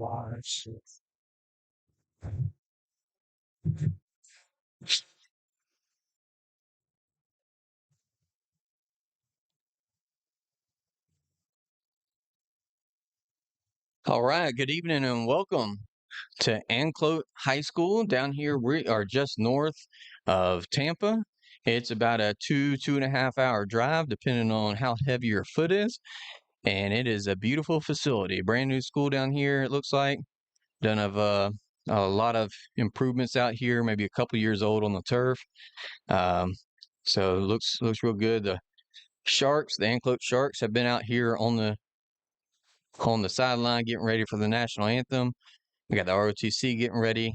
All right, good evening and welcome to Anclote High School. Down here, we are just north of Tampa. It's about a 2.5 hour drive, depending on how heavy your foot is. And it is a beautiful facility. Brand new school down here, it looks like. Done a lot of improvements out here, maybe a couple years old on the turf. So it looks real good. The Sharks, the Anclote Sharks, have been out here on the sideline getting ready for the national anthem. We got the ROTC getting ready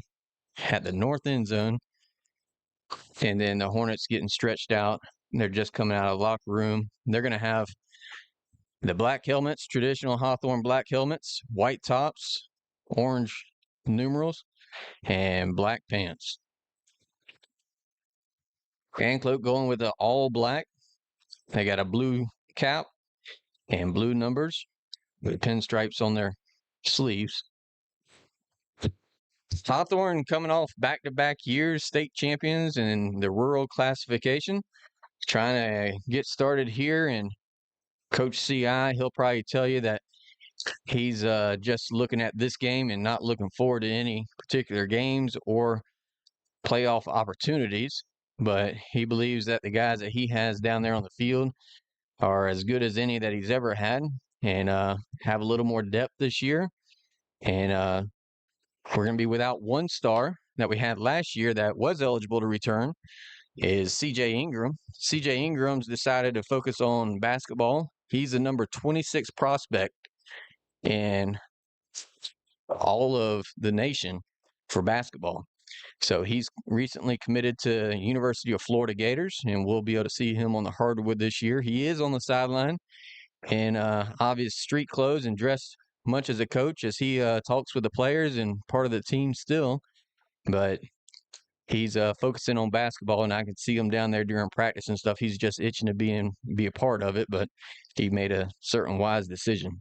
at the north end zone. And then the Hornets getting stretched out. They're just coming out of the locker room. They're going to have the black helmets, traditional Hawthorne black helmets, white tops, orange numerals, and black pants. Anclote going with the all black. They got a blue cap and blue numbers with pinstripes on their sleeves. Hawthorne coming off back-to-back years, state champions in the rural classification, trying to get started here. And Coach CI, he'll probably tell you that he's just looking at this game and not looking forward to any particular games or playoff opportunities. But he believes that the guys that he has down there on the field are as good as any that he's ever had, and have a little more depth this year. And we're going to be without one star that we had last year that was eligible to return, is CJ Ingram. CJ Ingram's decided to focus on basketball. He's the number 26 prospect in all of the nation for basketball. So he's recently committed to University of Florida Gators, and we'll be able to see him on the hardwood this year. He is on the sideline in obvious street clothes and dressed much as a coach as he talks with the players and part of the team still. But he's focusing on basketball, and I can see him down there during practice and stuff. He's just itching to be a part of it, but he made a certain wise decision.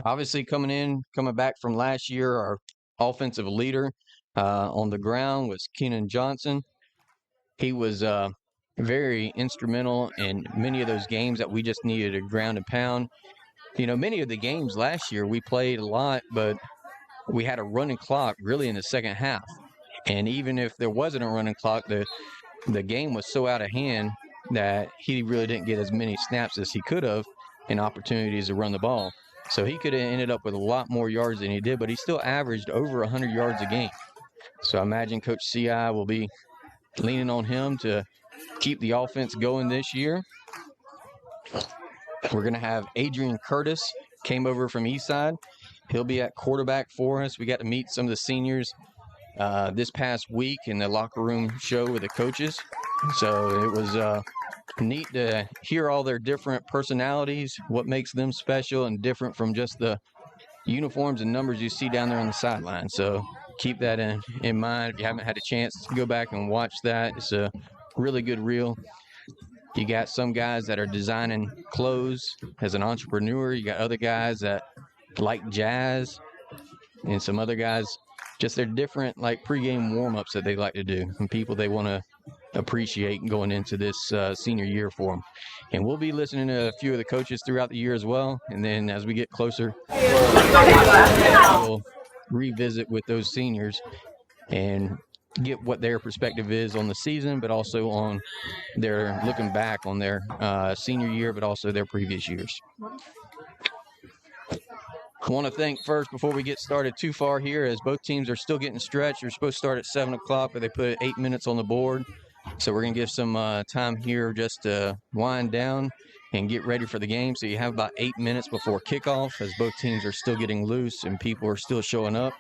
Obviously, coming back from last year, our offensive leader on the ground was Keenan Johnson. He was very instrumental in many of those games that we just needed to ground and pound. Many of the games last year we played a lot, but we had a running clock really in the second half. And even if there wasn't a running clock, the game was so out of hand that he really didn't get as many snaps as he could have and opportunities to run the ball. So he could have ended up with a lot more yards than he did, but he still averaged over 100 yards a game. So I imagine Coach CI will be leaning on him to keep the offense going this year. We're going to have Adrian Curtis, came over from Eastside. He'll be at quarterback for us. We got to meet some of the seniors this past week in the locker room show with the coaches. So it was neat to hear all their different personalities, what makes them special and different from just the uniforms and numbers you see down there on the sideline. So keep that in mind. If you haven't had a chance to go back and watch that, it's a really good reel. You got some guys that are designing clothes as an entrepreneur. You got other guys that like jazz, and some other guys, just they're different like pregame warm-ups that they like to do, and people they want to appreciate going into this senior year for them. And we'll be listening to a few of the coaches throughout the year as well. And then as we get closer, we'll revisit with those seniors and get what their perspective is on the season, but also on their looking back on their senior year, but also their previous years. I want to thank first, before we get started too far here, as both teams are still getting stretched. They're supposed to start at 7 o'clock, but they put 8 minutes on the board. So we're going to give some time here just to wind down and get ready for the game. So you have about 8 minutes before kickoff, as both teams are still getting loose and people are still showing up.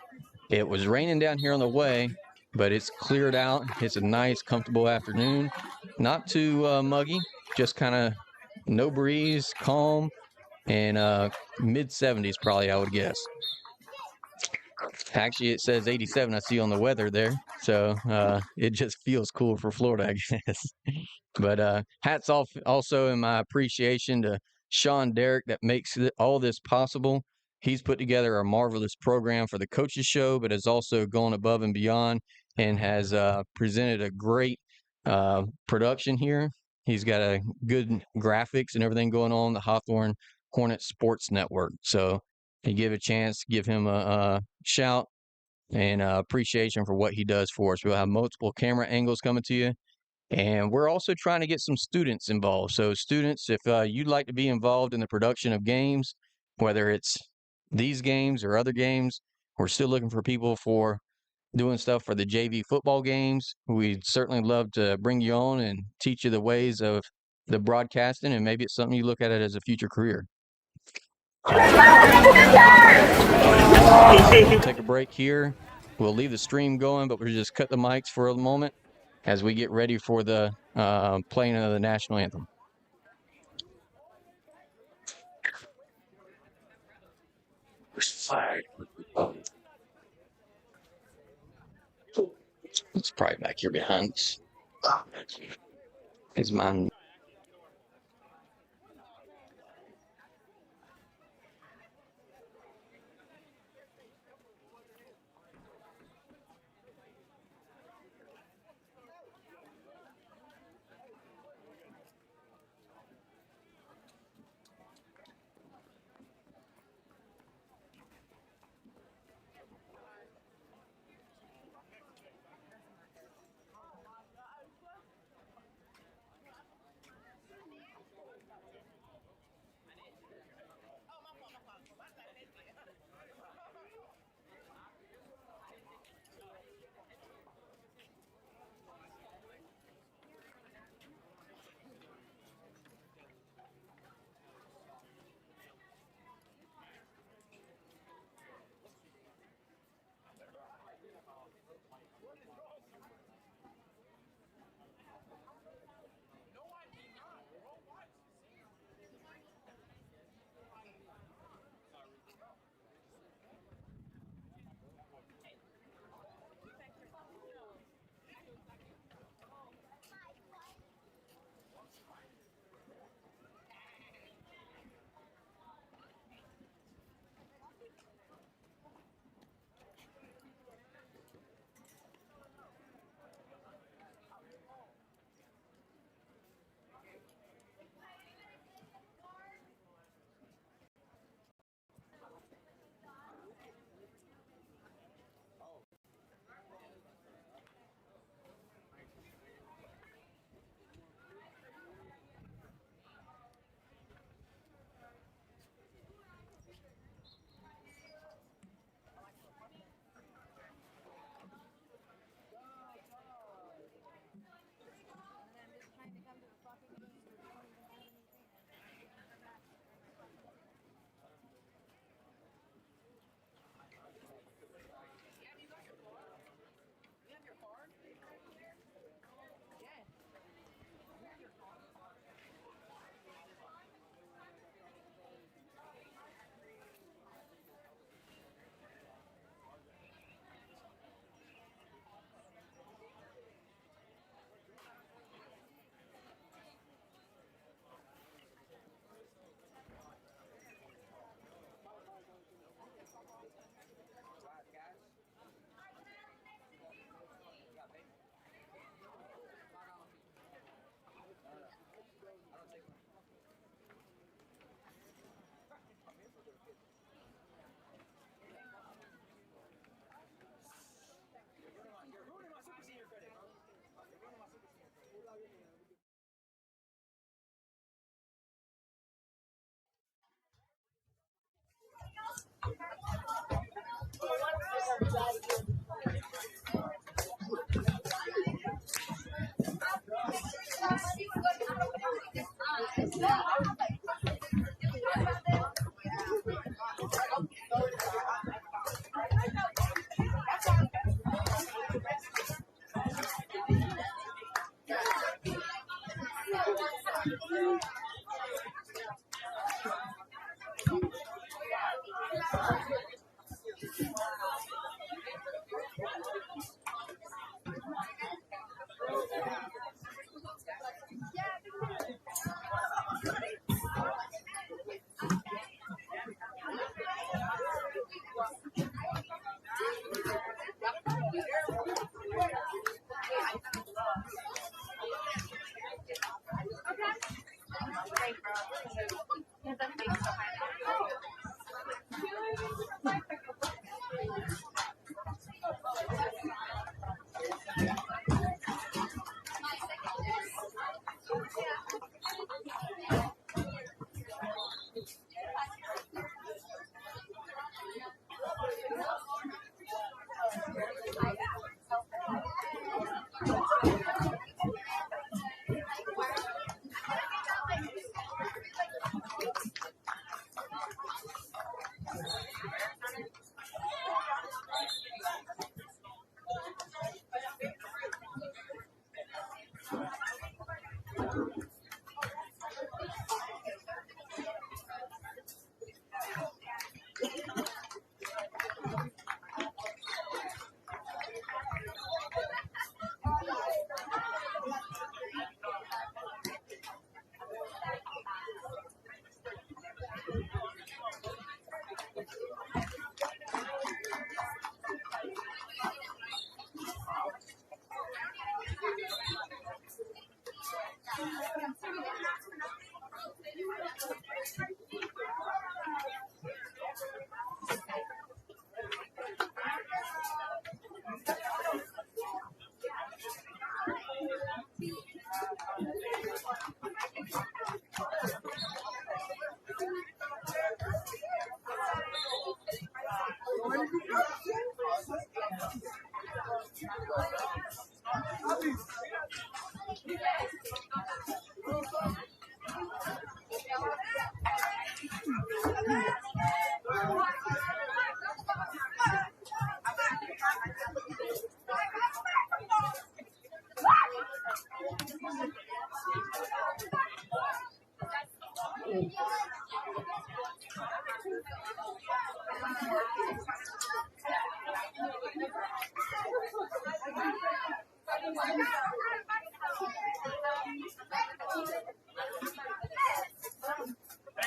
It was raining down here on the way, but it's cleared out. It's a nice, comfortable afternoon. Not too muggy, just kind of no breeze, calm, and mid-70s probably, I would guess. Actually, it says 87 I see on the weather there. So it just feels cool for Florida, I guess. But hats off also in my appreciation to Sean Derrick that makes all this possible. He's put together a marvelous program for the coaches show, but has also gone above and beyond and has presented a great production here. He's got a good graphics and everything going on, the Hawthorne Hornets Sports Network. So if you give a chance, give him a shout and appreciation for what he does for us. We'll have multiple camera angles coming to you. And we're also trying to get some students involved. So students, if you'd like to be involved in the production of games, whether it's these games or other games, we're still looking for people for doing stuff for the JV football games. We'd certainly love to bring you on and teach you the ways of the broadcasting, and maybe it's something you look at it as a future career. We'll take a break here. We'll leave the stream going, but we'll just cut the mics for a moment as we get ready for the playing of the national anthem. It's probably back here behind us. Is mine?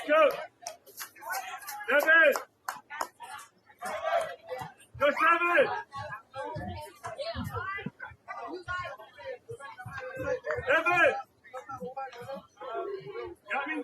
Go! 7! Go 7! 7! Got me?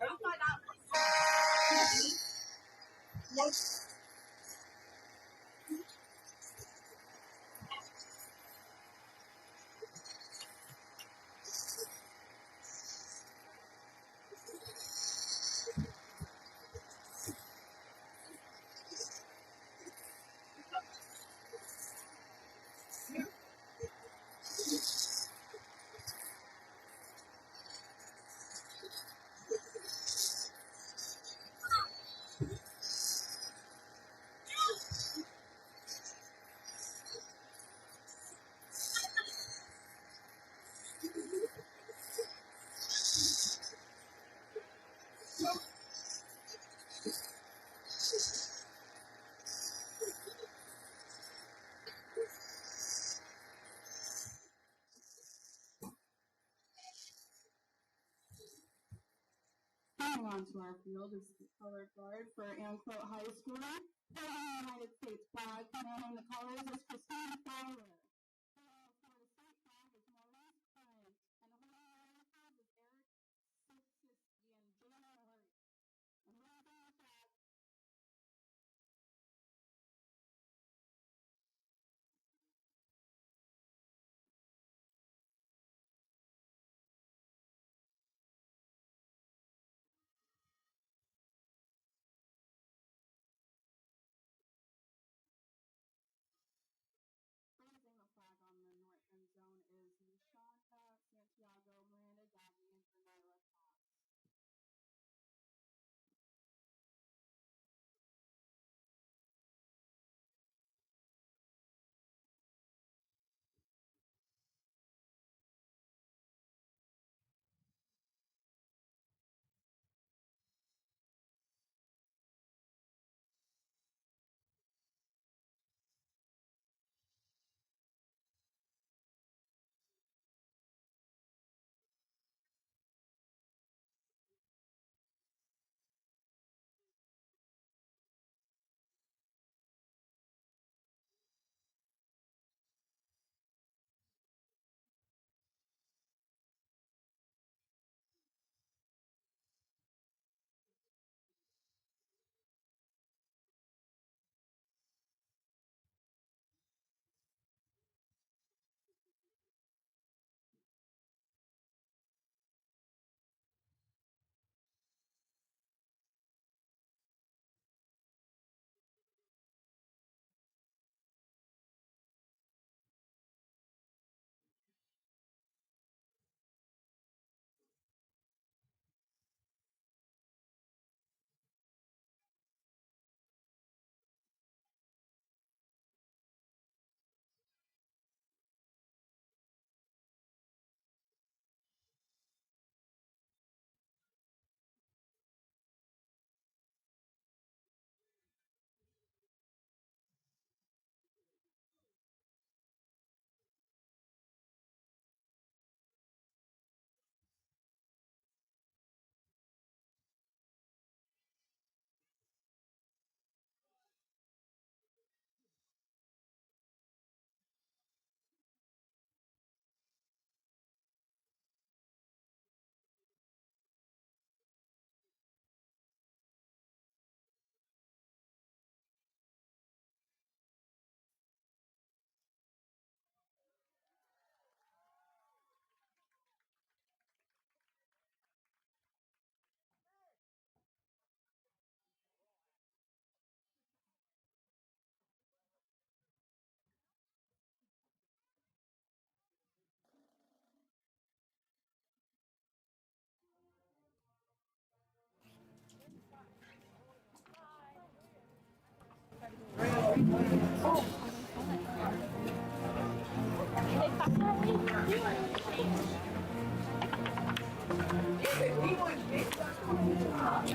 Coming onto our field is the color guard for Anclote High School. The United States flag commanding the colors is Christine Fowler. For the state flag is Maurice Craig. And the holding uniform is Eric Sipsiski and Jana Hurry. And raising the flag. Raising the flag on the north end zone is Nishanta Santiago, Miranda Gabby, and Granila Cox.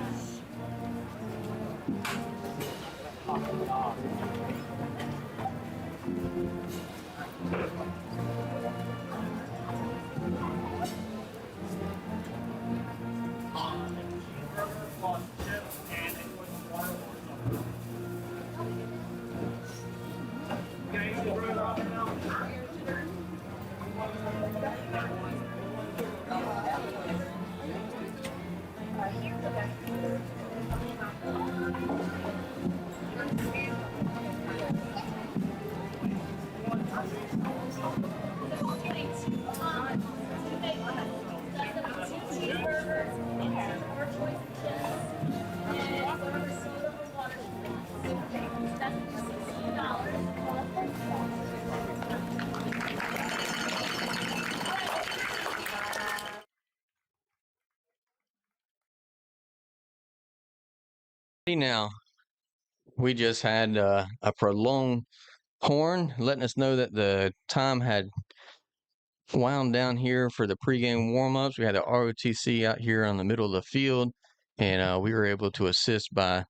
Now, we just had a prolonged horn letting us know that the time had wound down here for the pregame warm-ups. We had the ROTC out here on the middle of the field, and we were able to assist by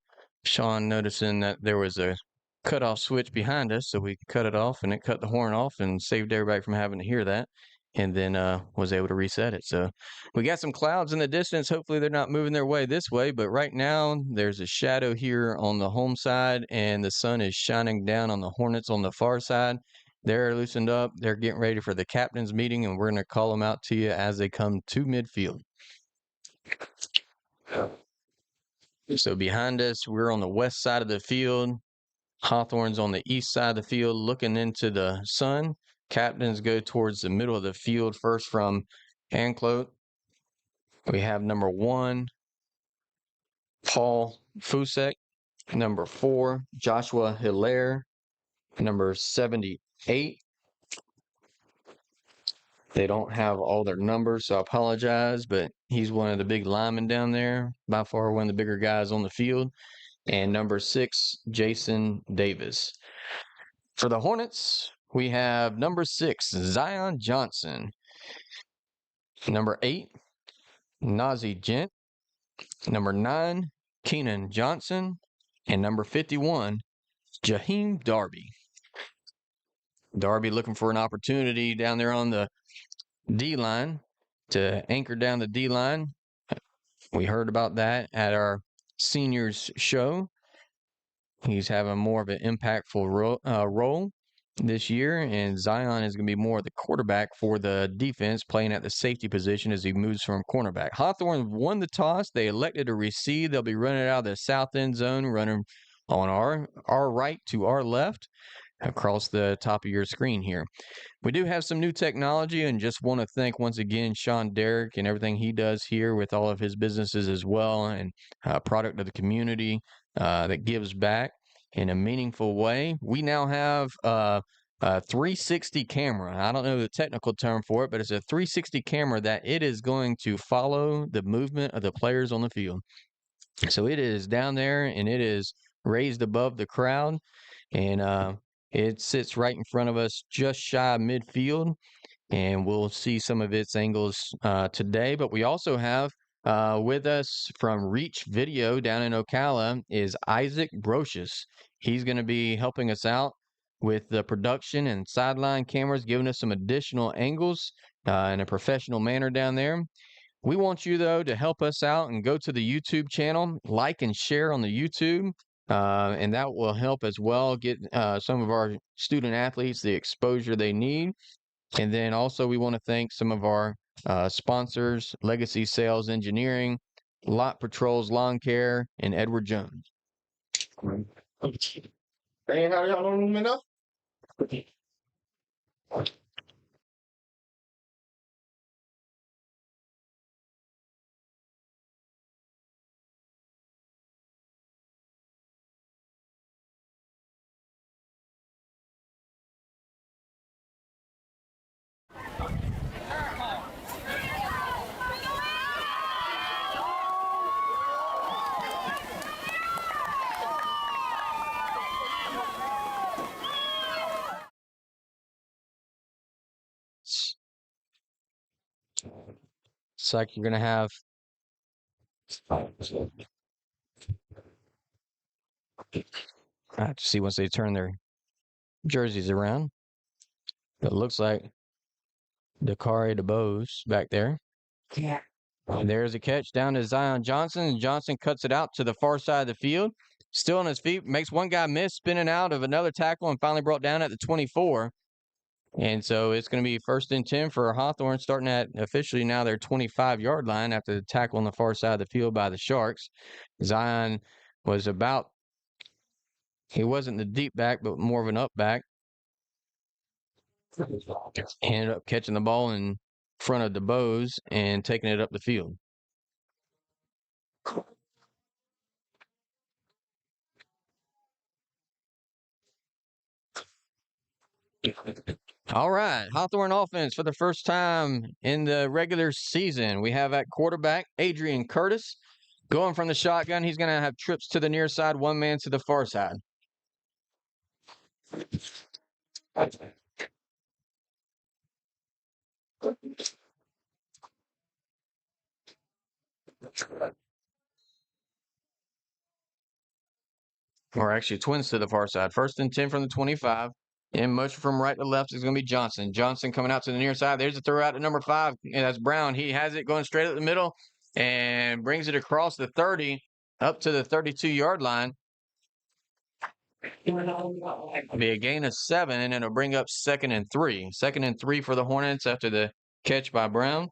Sean noticing that there was a cutoff switch behind us, so we cut it off, and it cut the horn off and saved everybody from having to hear that, and then was able to reset it. So we got some clouds in the distance. Hopefully they're not moving their way this way, but right now there's a shadow here on the home side, and the sun is shining down on the Hornets on the far side. They're loosened up. They're getting ready for the captain's meeting, and we're going to call them out to you as they come to midfield. So behind us, we're on the west side of the field. Hawthorne's on the east side of the field looking into the sun. Captains go towards the middle of the field first from Anclote. We have number 1, Paul Fusek. Number 4, Joshua Hilaire. Number 78. They don't have all their numbers, so I apologize, but he's one of the big linemen down there, by far one of the bigger guys on the field. And number 6, Jason Davis. For the Hornets, we have number 6, Zion Johnson. Number 8, Naziy Gent. Number 9, Keenan Johnson. And number 51, Jaheim Darby. Darby looking for an opportunity down there on the D-line to anchor down the D-line. We heard about that at our seniors show. He's having more of an impactful role this year, and Zion is going to be more of the quarterback for the defense, playing at the safety position as he moves from cornerback. Hawthorne won the toss. They elected to receive. They'll be running out of the south end zone, running on our right to our left across the top of your screen here. We do have some new technology, and just want to thank once again Sean Derrick and everything he does here with all of his businesses as well, and product of the community that gives back in a meaningful way. We now have a 360 camera. I don't know the technical term for it, but it's a 360 camera that it is going to follow the movement of the players on the field. So it is down there, and it is raised above the crowd, and it sits right in front of us, just shy of midfield, and we'll see some of its angles today. But we also have with us from Reach Video down in Ocala is Isaac Brocious. He's going to be helping us out with the production and sideline cameras, giving us some additional angles in a professional manner down there. We want you, though, to help us out and go to the YouTube channel, like and share on the YouTube. And that will help as well get some of our student athletes the exposure they need. And then also we want to thank some of our sponsors, Legacy Sales Engineering, Lot Patrols Lawn Care, and Edward Jones. Hey, how y'all on enough? It's like you're going to have I have to see once they turn their jerseys around. It looks like Dakari DeBose back there. Yeah. And there's a catch down to Zion Johnson, and Johnson cuts it out to the far side of the field. Still on his feet, makes one guy miss, spinning out of another tackle, and finally brought down at the 24. And so it's going to be 1st and 10 for Hawthorne, starting at officially now their 25-yard line after the tackle on the far side of the field by the Sharks. Zion was he wasn't the deep back, but more of an up back. Ended up catching the ball in front of DeBose and taking it up the field. All right, Hawthorne offense for the first time in the regular season. We have at quarterback Adrian Curtis. Going from the shotgun, he's going to have trips to the near side, one man to the far side. Or actually twins to the far side. 1st and 10 from the 25. In motion from right to left is going to be Johnson. Johnson coming out to the near side. There's a throw out to number 5. And that's Brown. He has it going straight up the middle and brings it across the 30 up to the 32-yard line. It'll be a gain of 7, and it'll bring up 2nd and 3. 2nd and 3 for the Hornets after the catch by Brown.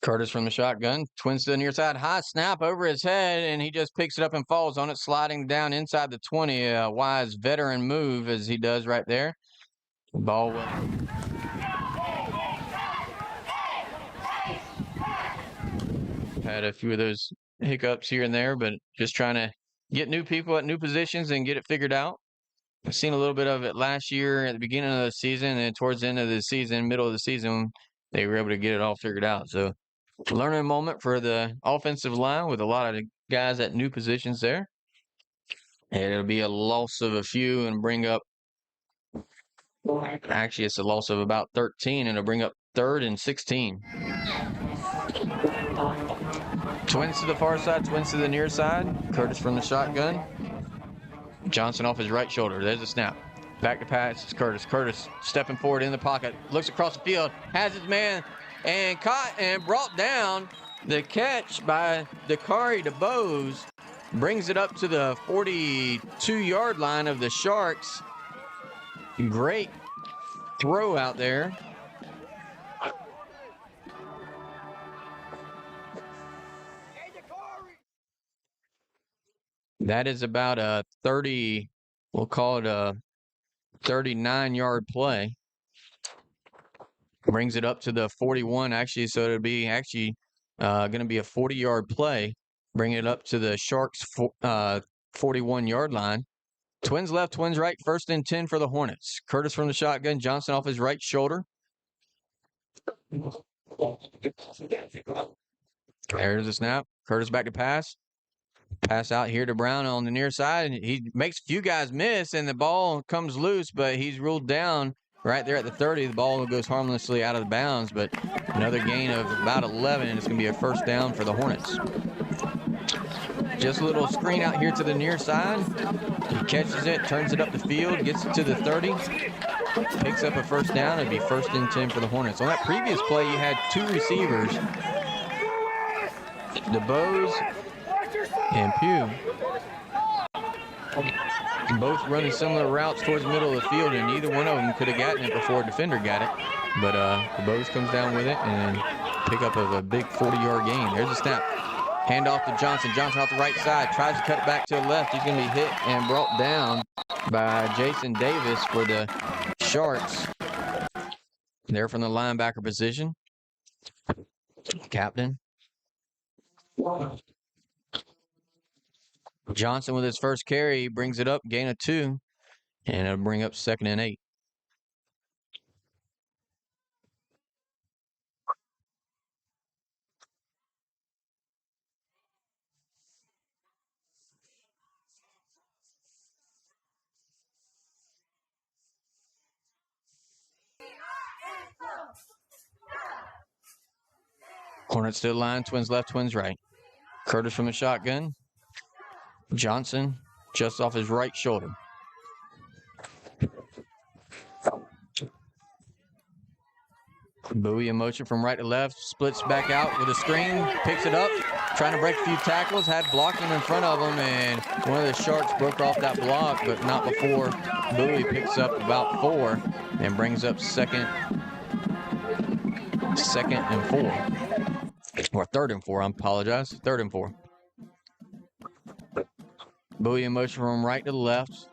Curtis from the shotgun, twins to the near side, high snap over his head, and he just picks it up and falls on it, sliding down inside the 20. A wise veteran move as he does right there. Ball will. Had a few of those hiccups here and there, but just trying to get new people at new positions and get it figured out. I've seen a little bit of it last year at the beginning of the season, and towards the end of the season, middle of the season, they were able to get it all figured out. So learning moment for the offensive line with a lot of guys at new positions there. And it'll be a loss of a few and bring up, actually it's a loss of about 13, and it'll bring up 3rd and 16. Twins to the far side, twins to the near side. Curtis from the shotgun. Johnson off his right shoulder. There's a snap. Back to pass. It's Curtis. Curtis stepping forward in the pocket. Looks across the field. Has his man. And caught and brought down. The catch by Dakari DeBose brings it up to the 42-yard line of the Sharks. Great throw out there. That is about a 30, we'll call it a 39-yard play. Brings it up to the 41, actually, so it'll be actually going to be a 40-yard play. Bring it up to the Sharks' 41-yard line. Twins left, twins right, 1st and 10 for the Hornets. Curtis from the shotgun, Johnson off his right shoulder. There's the snap. Curtis back to pass. Pass out here to Brown on the near side. He makes a few guys miss, and the ball comes loose, but he's ruled down right there at the 30. The ball goes harmlessly out of the bounds, but another gain of about 11, and it's going to be a 1st down for the Hornets. Just a little screen out here to the near side. He catches it, turns it up the field, gets it to the 30, picks up a 1st down. It'd be 1st and 10 for the Hornets. On that previous play, you had 2 receivers, DeBose and Pugh, both running similar routes towards the middle of the field, and neither one of them could have gotten it before a defender got it. But DeBose comes down with it and pick up of a big 40-yard gain. There's a snap. Hand off to Johnson. Johnson off the right side. Tries to cut it back to the left. He's going to be hit and brought down by Jason Davis for the Sharks. There from the linebacker position. Captain. Johnson with his first carry brings it up, gain of 2, and it'll bring up 2nd and 8. Hornets to the line, twins left, twins right. Curtis from the shotgun. Johnson just off his right shoulder. Bowie in motion from right to left, splits back out with a screen, picks it up, trying to break a few tackles, had blocking in front of him, and one of the Sharks broke off that block, but not before Bowie picks up about 4 and brings up second and 4. Or 3rd and 4, I apologize. 3rd and 4. Bowie in motion from right to the left.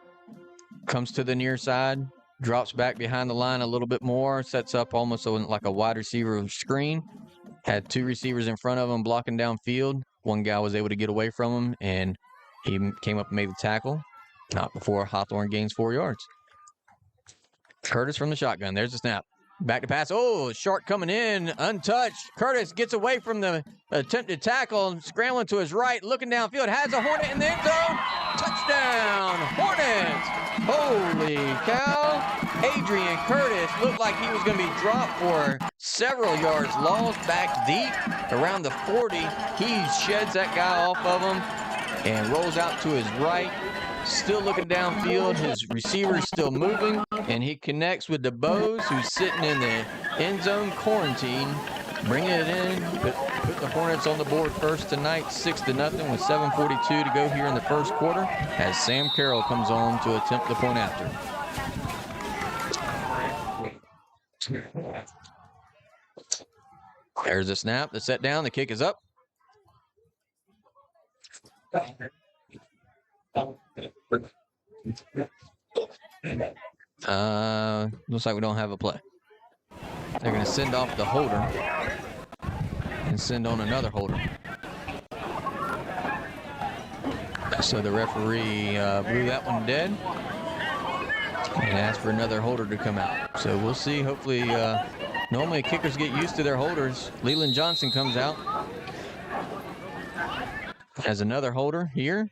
Comes to the near side. drops back behind the line a little bit more, sets up almost like a wide receiver screen. Had 2 receivers in front of him blocking downfield. One guy was able to get away from him, and he came up and made the tackle. Not before Hawthorne gains 4 yards. Curtis from the shotgun. There's the snap. Back to pass. Oh, Shark coming in, untouched. Curtis gets away from the attempted tackle, scrambling to his right, looking downfield, has a Hornet in the end zone. Touchdown, Hornets! Holy cow. Adrian Curtis looked like he was going to be dropped for several yards lost back deep around the 40. He sheds that guy off of him and rolls out to his right. Still looking downfield. His receiver's still moving, and he connects with DeBose, who's sitting in the end zone quarantine. Bringing it in, put the Hornets on the board first tonight, 6-0 with 7:42 to go here in the first quarter, as Sam Carroll comes on to attempt the point after. There's the snap, the set down, the kick is up. Looks like we don't have a play. They're going to send off the holder and send on another holder. So the referee blew that one dead and asked for another holder to come out. So we'll see. Hopefully, normally kickers get used to their holders. Leland Johnson comes out as another holder here.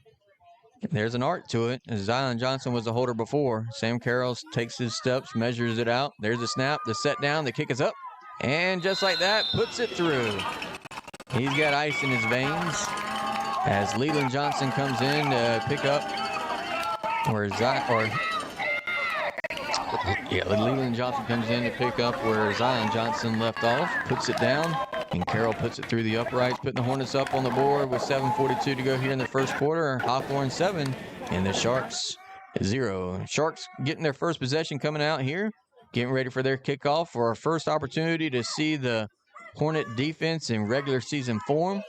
There's an art to it. Zion Johnson was a holder before. Sam Carroll takes his steps, measures it out. There's the snap, the set down, the kick is up. And just like that, puts it through. He's got ice in his veins as Leland Johnson comes in to pick up Leland Johnson comes in to pick up where Zion Johnson left off, puts it down, and Carroll puts it through the uprights, putting the Hornets up on the board with 7:42 to go here in the first quarter. Hawthorne 7 and the Sharks 0. Sharks getting their first possession coming out here, getting ready for their kickoff for our first opportunity to see the Hornet defense in regular season form,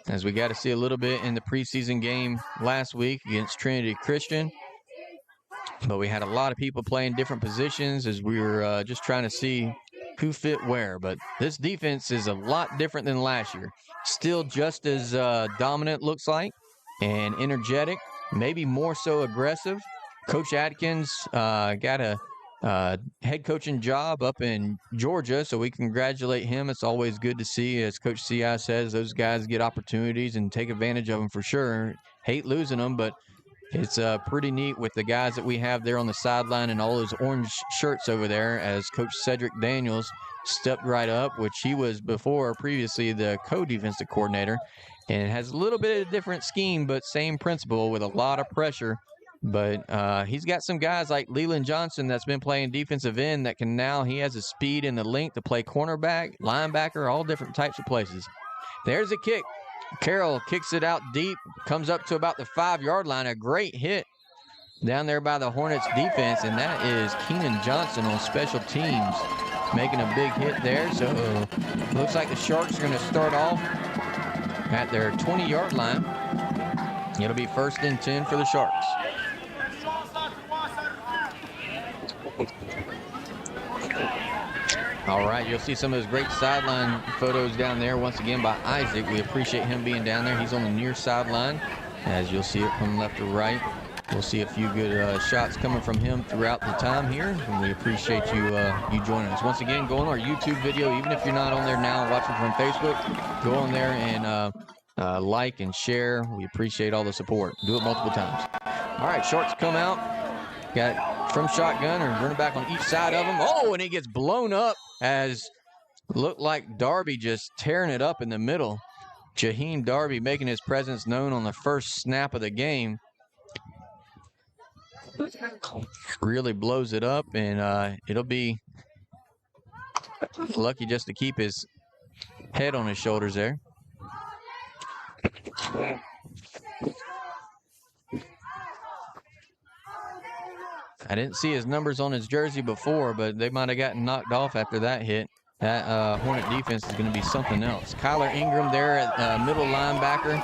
as we got to see a little bit in the preseason game last week against Trinity Christian. But we had a lot of people playing different positions as we were just trying to see who fit where. But this defense is a lot different than last year. Still just as dominant, looks like, and energetic, maybe more so aggressive. Coach Atkins got a head coaching job up in Georgia, so we congratulate him. It's always good to see, as Coach CI says, those guys get opportunities and take advantage of them for sure. Hate losing them, but it's pretty neat with the guys that we have there on the sideline and all those orange shirts over there, as Coach Cedric Daniels stepped right up, which he was previously the co-defensive coordinator, and has a little bit of a different scheme, but same principle with a lot of pressure. But he's got some guys like Leland Johnson that's been playing defensive end that he has the speed and the length to play cornerback, linebacker, all different types of places. There's a kick. Carroll kicks it out deep, comes up to about the 5-yard line. A great hit down there by the Hornets defense, and that is Keenan Johnson on special teams making a big hit there. So looks like the Sharks are going to start off at their 20-yard line. It'll be 1st and 10 for the Sharks. All right, you'll see some of those great sideline photos down there once again by Isaac. We appreciate him being down there. He's on the near sideline, as you'll see it from left to right. We'll see a few good shots coming from him throughout the time here, and we appreciate you joining us. Once again, go on our YouTube video. Even if you're not on there now watching from Facebook, go on there and like and share. We appreciate all the support. Do it multiple times. All right, Sharks come out. Got from shotgun or running back on each side of him. Oh, and he gets blown up, as looked like Darby just tearing it up in the middle. Jaheim Darby making his presence known on the first snap of the game. Really blows it up, and it'll be lucky just to keep his head on his shoulders there. I didn't see his numbers on his jersey before, but they might have gotten knocked off after that hit. That Hornet defense is going to be something else. Kyler Ingram there at middle linebacker.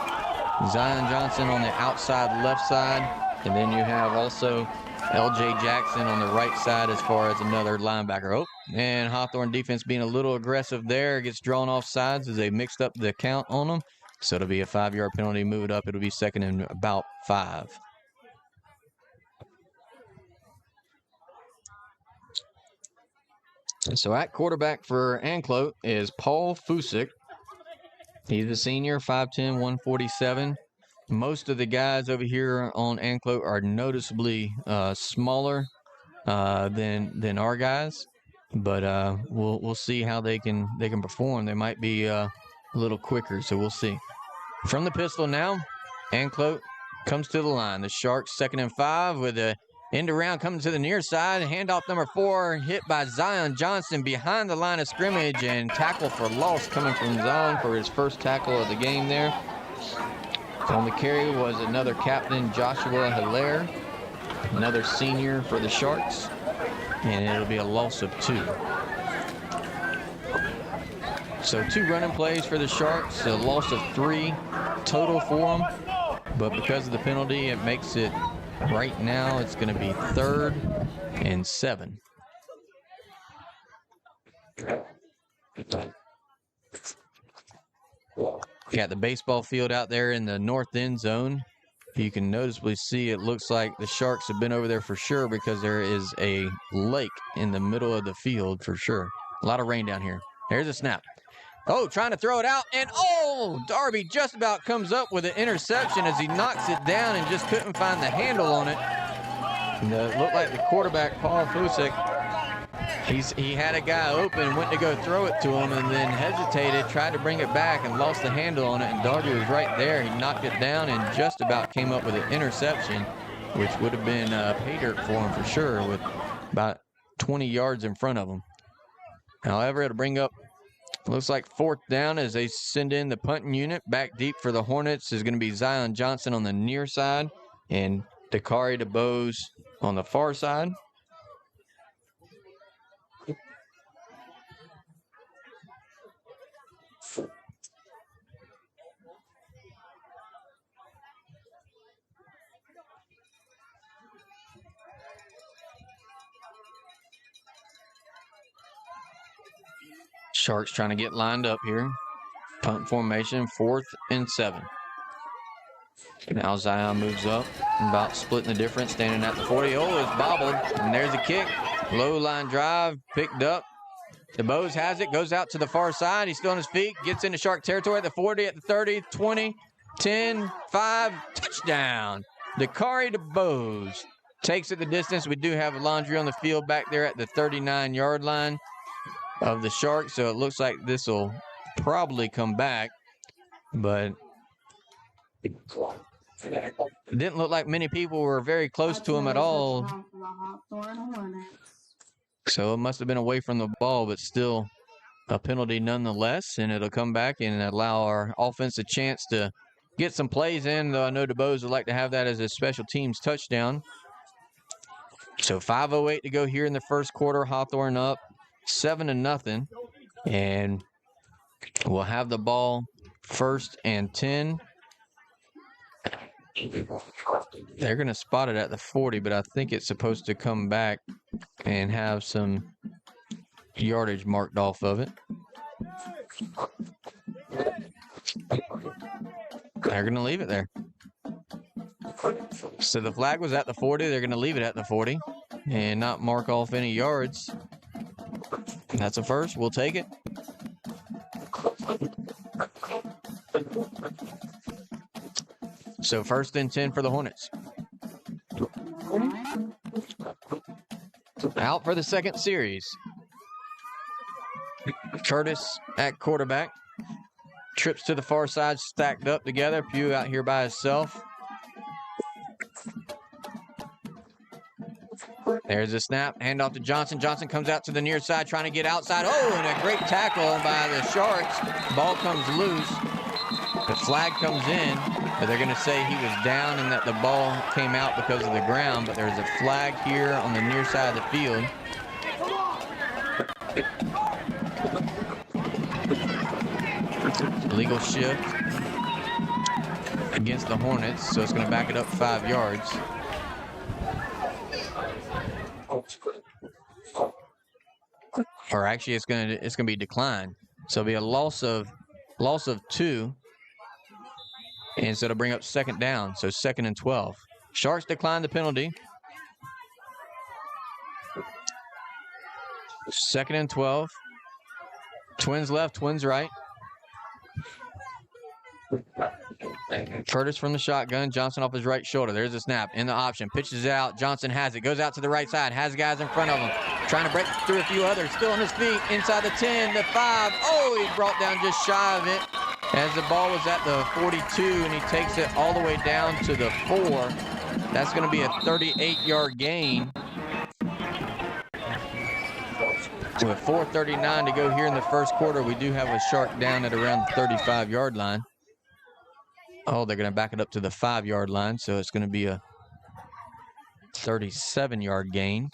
Zion Johnson on the outside left side. And then you have also L.J. Jackson on the right side as far as another linebacker. Oh, and Hawthorne defense being a little aggressive there. Gets drawn off sides as they mixed up the count on them. So it'll be a 5-yard penalty. Move it up. It'll be second and about 5. So at quarterback for Anclote is Paul Fusick. He's a senior, 5'10", 147. Most of the guys over here on Anclote are noticeably smaller than our guys, but we'll see how they can perform. They might be a little quicker, so we'll see. From the pistol now, Anclote comes to the line. The Sharks 2nd and 5 with a end around coming to the near side. Handoff number 4 hit by Zion Johnson behind the line of scrimmage, and tackle for loss coming from Zion for his first tackle of the game there. On the carry was another captain, Joshua Hilaire, another senior for the Sharks, and it'll be a loss of 2. So 2 running plays for the Sharks, a loss of 3 total for them, but because of the penalty, it makes it right now, it's going to be 3rd and 7. Got the baseball field out there in the north end zone. You can noticeably see it looks like the Sharks have been over there for sure because there is a lake in the middle of the field for sure. A lot of rain down here. There's a snap. Oh, trying to throw it out, and oh, Darby just about comes up with an interception as he knocks it down and just couldn't find the handle on it. And it looked like the quarterback, Paul Fusick, he had a guy open, went to go throw it to him, and then hesitated, tried to bring it back, and lost the handle on it, and Darby was right there. He knocked it down and just about came up with an interception, which would have been pay dirt for him for sure with about 20 yards in front of him. However, it'll bring up, looks like 4th down as they send in the punting unit. Back deep for the Hornets is going to be Zion Johnson on the near side and Dakari DeBose on the far side. Sharks trying to get lined up here. Punt formation, 4th and 7. Now Zion moves up, about splitting the difference, standing at the 40. Oh, it's bobbled, and there's a kick. Low line drive, picked up. DeBose has it, goes out to the far side. He's still on his feet, gets into Shark territory at the 40, at the 30, 20, 10, 5, touchdown. Dakari DeBose takes it the distance. We do have Laundry on the field back there at the 39-yard line of the Sharks, so it looks like this will probably come back, but it didn't look like many people were very close to him at all. So it must have been away from the ball, but still a penalty nonetheless, and it'll come back and allow our offense a chance to get some plays in, though I know DeBose would like to have that as a special teams touchdown. So 5:08 to go here in the first quarter. Hawthorne up 7-0, and we'll have the ball 1st and 10. They're going to spot it at the 40, but I think it's supposed to come back and have some yardage marked off of it. They're going to leave it there. So the flag was at the 40. They're going to leave it at the 40 and not mark off any yards. That's a first. We'll take it. So 1st and 10 for the Hornets. Out for the second series. Curtis at quarterback. Trips to the far side, stacked up together. Pugh out here by himself. There's a snap, handoff to Johnson. Johnson comes out to the near side, trying to get outside. Oh, and a great tackle by the Sharks. Ball comes loose. The flag comes in, but they're going to say he was down and that the ball came out because of the ground, but there's a flag here on the near side of the field. Legal shift against the Hornets, so it's going to back it up 5 yards. or actually it's gonna be declined. So it'll be a loss of 2. And so it'll bring up second down. So 2nd and 12. Sharks decline the penalty. 2nd and 12. Twins left, Twins right. Curtis from the shotgun. Johnson off his right shoulder. There's a snap in the option. Pitches it out. Johnson has it. Goes out to the right side. Has guys in front of him. Trying to break through a few others. Still on his feet. Inside the 10, the 5. Oh, he brought down just shy of it as the ball was at the 42, and he takes it all the way down to the 4. That's going to be a 38-yard gain. With 4:39 to go here in the first quarter, we do have a Shark down at around the 35-yard line. Oh, they're going to back it up to the 5-yard line, so it's going to be a 37-yard gain.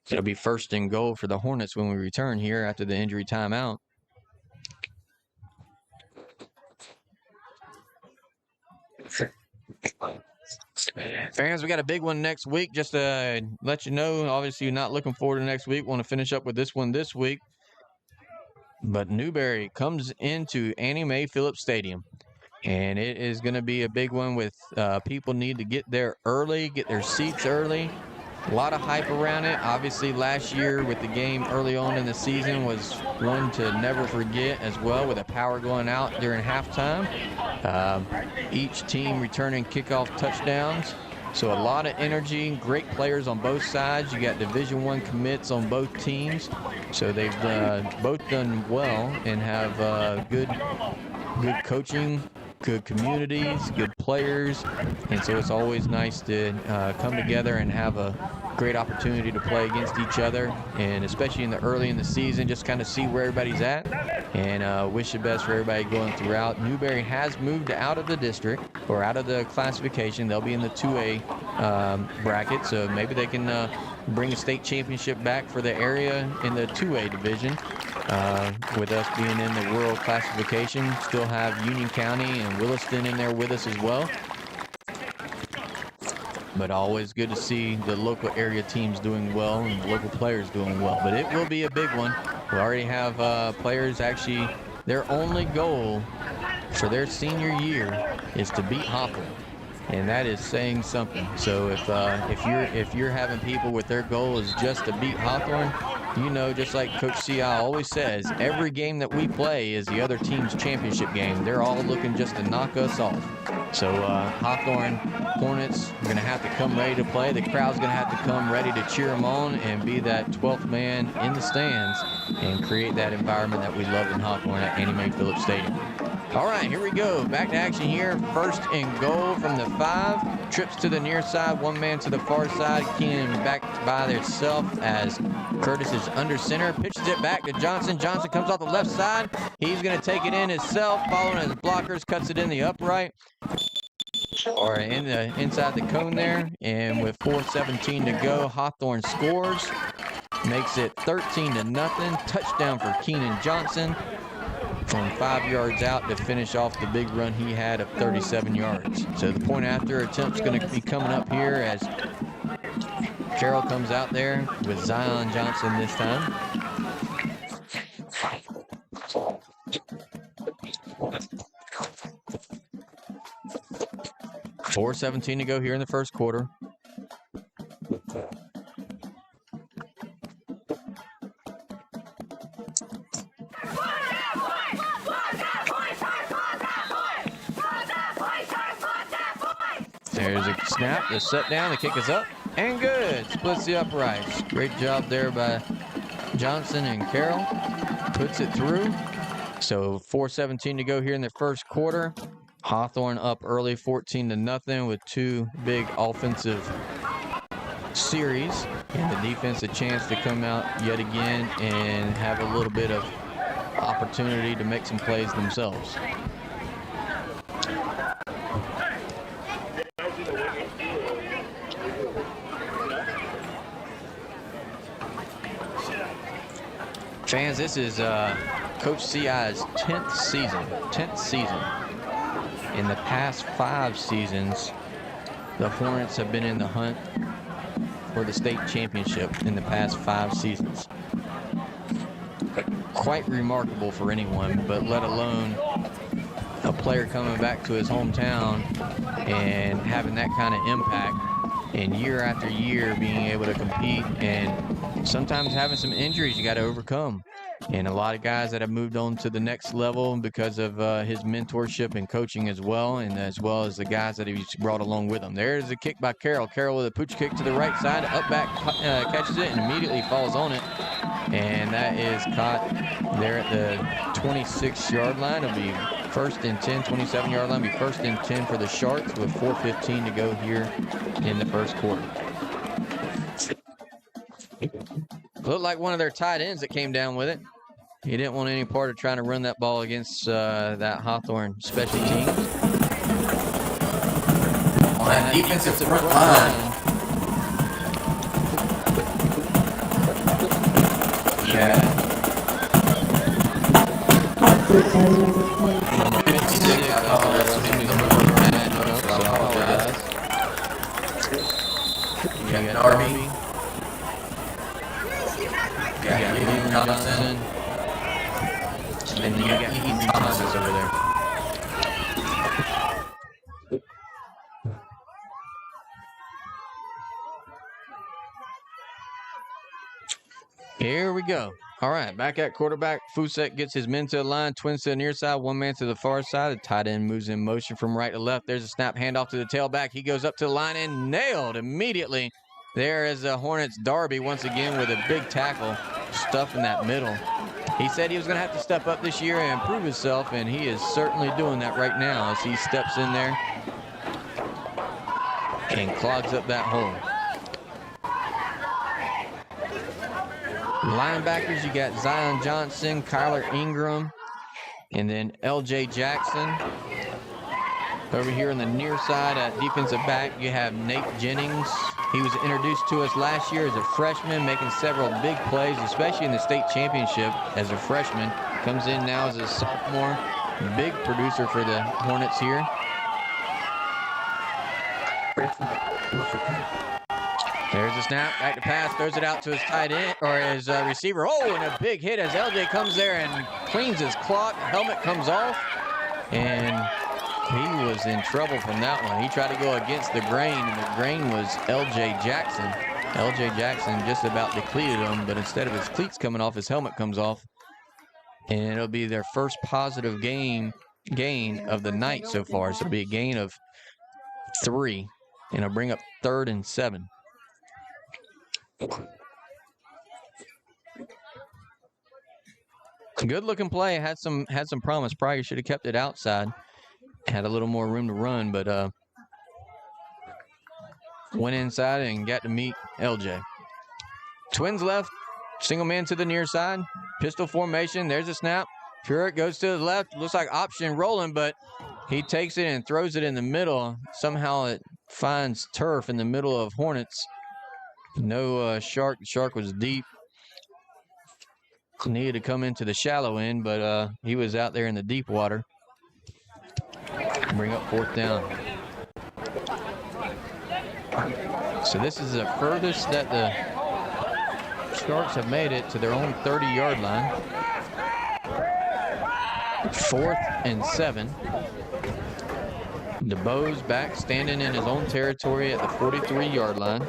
It'll be 1st and goal for the Hornets when we return here after the injury timeout. Fans, we got a big one next week. Just to let you know, obviously you're not looking forward to next week. Want to finish up with this one this week. But Newberry comes into Annie Mae Phillips Stadium. And it is going to be a big one with people need to get there early, get their seats early. A lot of hype around it. Obviously, last year with the game early on in the season was one to never forget as well, with the power going out during halftime. Each team returning kickoff touchdowns. So a lot of energy, great players on both sides. You got Division I commits on both teams. So they've both done well and have good coaching, good communities, good players, and so it's always nice to come together and have a great opportunity to play against each other, and especially early in the season, just kind of see where everybody's at, and wish the best for everybody going throughout. Newberry has moved out of the district, or out of the classification. They'll be in the 2A bracket, so maybe they can bring a state championship back for the area in the 2A division. With us being in the rural classification, still have Union County and Williston in there with us as well. But always good to see the local area teams doing well and the local players doing well. But it will be a big one. We already have players actually, their only goal for their senior year is to beat Hawthorne. And that is saying something. So if you're having people with their goal is just to beat Hawthorne, you know, just like Coach CI always says, every game that we play is the other team's championship game. They're all looking just to knock us off. So Hawthorne Hornets are going to have to come ready to play. The crowd's going to have to come ready to cheer them on and be that 12th man in the stands and create that environment that we love in Hawthorne at Annie Mae Phillips Stadium. All right, here we go. Back to action here. 1st and goal from the 5. Trips to the near side. One man to the far side. Keenan back by themselves as Curtis is under center. Pitches it back to Johnson. Johnson comes off the left side. He's going to take it in himself. Following his blockers. Cuts it in the upright. Or inside the cone there. And with 4:17 to go, Hawthorne scores. Makes it 13-0. Touchdown for Keenan Johnson from 5 yards out to finish off the big run he had of 37 yards. So the point after attempt's going to be coming up here as Carroll comes out there with Zion Johnson this time. $4:17 to go here in the first quarter. There's a snap, the set down, the kick is up, and good. Splits the uprights. Great job there by Johnson and Carroll. Puts it through. So 4:17 to go here in the first quarter. Hawthorne up early, 14-0 with 2 big offensive series. And the defense a chance to come out yet again and have a little bit of opportunity to make some plays themselves. Fans, this is Coach CI's 10th season. In the past 5 seasons, the Hornets have been in the hunt for the state championship in the past 5 seasons. Quite remarkable for anyone, but let alone a player coming back to his hometown and having that kind of impact, and year after year being able to compete, and sometimes having some injuries you got to overcome. And a lot of guys that have moved on to the next level because of his mentorship and coaching as well, and as well as the guys that he's brought along with him. There's a kick by Carroll. Carroll with a pooch kick to the right side, up back, catches it, and immediately falls on it. And that is caught there at the 26-yard line. It'll be 1st and 10, 27-yard line. It'll be 1st and 10 for the Sharks with 4:15 to go here in the first quarter. Looked like one of their tight ends that came down with it. He didn't want any part of trying to run that ball against that Hawthorne special teams. On that defensive front line. Yeah. Yeah, Darby. Yeah, Johnson. And then you got Ethan Thomas over there. Here we go. All right, back at quarterback. Fusek gets his men to the line, twins to the near side, one man to the far side. The tight end moves in motion from right to left. There's a snap handoff to the tailback. He goes up to the line and nailed immediately. There is the Hornets Darby once again with a big tackle, stuff in that middle. He said he was going to have to step up this year and prove himself, and he is certainly doing that right now as he steps in there and clogs up that hole. Linebackers, you got Zion Johnson, Kyler Ingram, and then L.J. Jackson. Over here on the near side at defensive back, you have Nate Jennings. He was introduced to us last year as a freshman, making several big plays, especially in the state championship as a freshman. Comes in now as a sophomore. Big producer for the Hornets here. There's a snap, back to pass, throws it out to his tight end, or his receiver. Oh, and a big hit as LJ comes there and cleans his clock. Helmet comes off, and he was in trouble from that one. He tried to go against the grain, and the grain was LJ Jackson. LJ Jackson just about depleted him, but instead of his cleats coming off, his helmet comes off. And it'll be their first positive gain of the night so far. So it'll be a gain of 3, and it'll bring up 3rd and 7. Good looking play. Had some promise. Probably should have kept it outside. Had a little more room to run, but went inside and got to meet LJ. Twins left. Single man to the near side. Pistol formation. There's a snap. Purett goes to the left. Looks like option rolling, but he takes it and throws it in the middle. Somehow it finds turf in the middle of Hornets. No Shark. The Shark was deep. Needed to come into the shallow end, but he was out there in the deep water. Bring up 4th down. So this is the furthest that the Sharks have made it to their own 30-yard line. 4th and 7. DeBoe's back, standing in his own territory at the 43-yard line.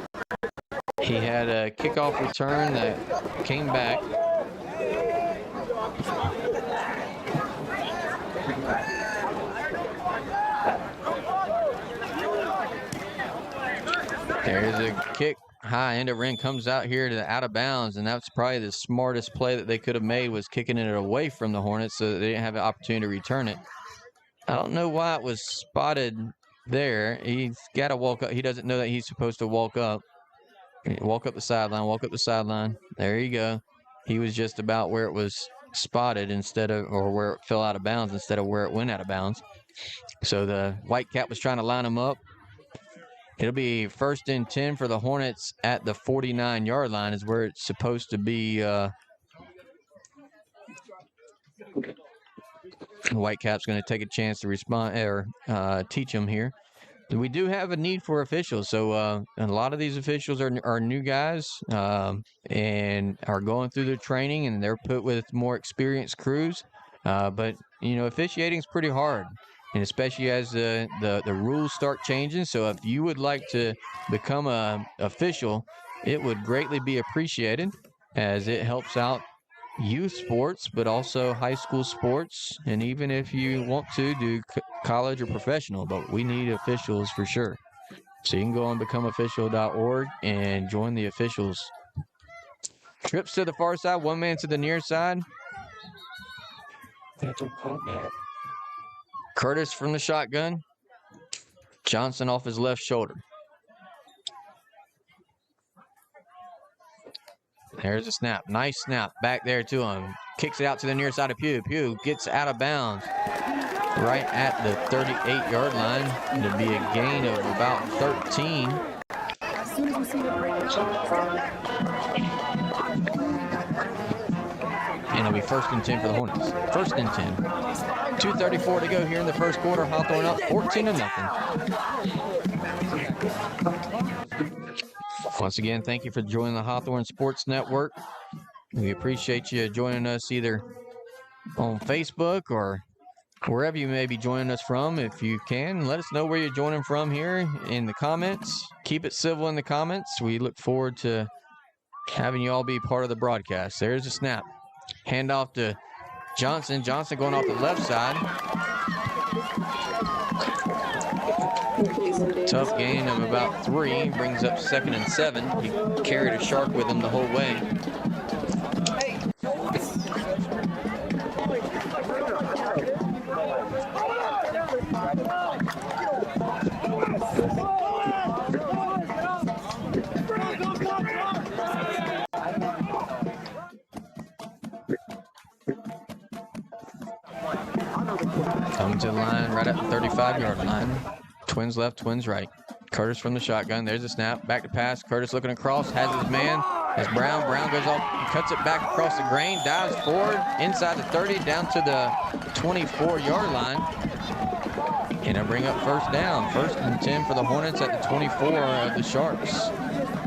He had a kickoff return that came back. There's a kick high end of ring, comes out here to the out of bounds, and that's probably the smartest play that they could have made, was kicking it away from the Hornets so that they didn't have an opportunity to return it. I don't know why it was spotted there. He's got to walk up. He doesn't know that he's supposed to walk up. Walk up the sideline, walk up the sideline. There you go. He was just about where it was spotted instead of, or where it fell out of bounds instead of where it went out of bounds. So the Whitecap was trying to line him up. It'll be 1st and 10 for the Hornets at the 49-yard line is where it's supposed to be. Whitecap's going to take a chance to respond or teach him here. we do have a need for officials. So a lot of these officials are new guys and are going through their training, and they're put with more experienced crews. But officiating is pretty hard, and especially as the rules start changing. So if you would like to become a official, it would greatly be appreciated, as it helps out youth sports, but also high school sports, and even if you want to do college or professional. But we need officials for sure. So you can go on becomeofficial.org and join the officials. Trips to the far side, one man to the near side. Curtis from the shotgun. Johnson off his left shoulder. There's a snap. Nice snap back there to him. Kicks it out to the near side of Pugh. Pugh gets out of bounds right at the 38-yard line. It'll be a gain of about 13. And it'll be 1st and 10 for the Hornets. 1st and 10. 2:34 to go here in the first quarter. Hawthorne up 14-0. Once again, thank you for joining the Hawthorne Sports Network. We appreciate you joining us either on Facebook or wherever you may be joining us from. If you can, let us know where you're joining from here in the comments. Keep it civil in the comments. We look forward to having you all be part of the broadcast. There's a snap. Handoff to Johnson. Johnson going off the left side. Tough gain of about 3. Brings up 2nd and 7. He carried a shark with him the whole way. Coming to the line right at the 35-yard line. Twins left, twins right. Curtis from the shotgun. There's a snap. Back to pass. Curtis looking across. Has his man. As Brown. Brown goes off. Cuts it back across the grain. Dives forward. Inside the 30. Down to the 24-yard line. And it'll bring up 1st down. 1st and 10 for the Hornets at the 24 of the Sharks.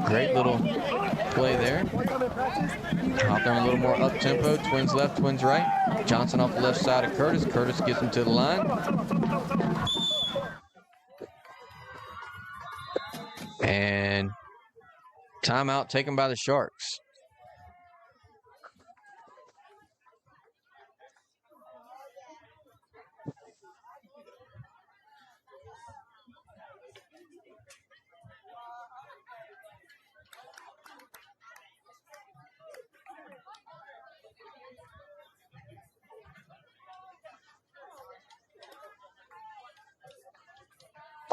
Great little play there. Hawthorne a little more up-tempo. Twins left, twins right. Johnson off the left side of Curtis. Curtis gets him to the line. And timeout taken by the Sharks.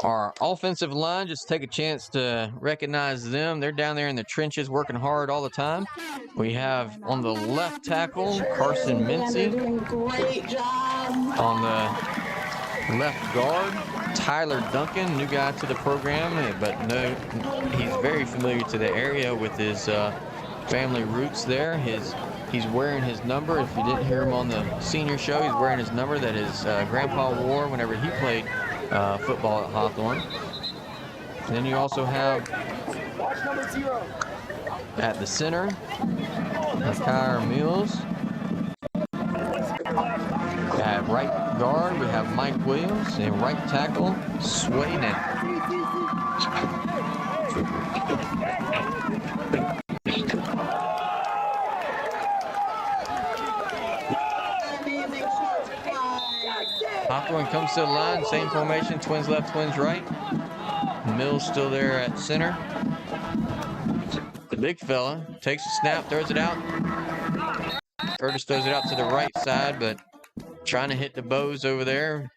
Our offensive line, just take a chance to recognize them. They're down there in the trenches working hard all the time. We have on the left tackle, Carson Mincy. Great job. On the left guard, Tyler Duncan, new guy to the program, but no, he's very familiar to the area with his family roots there. He's wearing his number. If you didn't hear him on the senior show, he's wearing his number that his grandpa wore whenever he played football at Hawthorne. And then you also have at the center, Kyra Mills. At right guard, we have Mike Williams, and right tackle, Sway Knapp. Hawthorne comes to the line, same formation, twins left, twins right. Mills still there at center. The big fella takes a snap, throws it out. Curtis throws it out to the right side, but trying to hit the bows over there.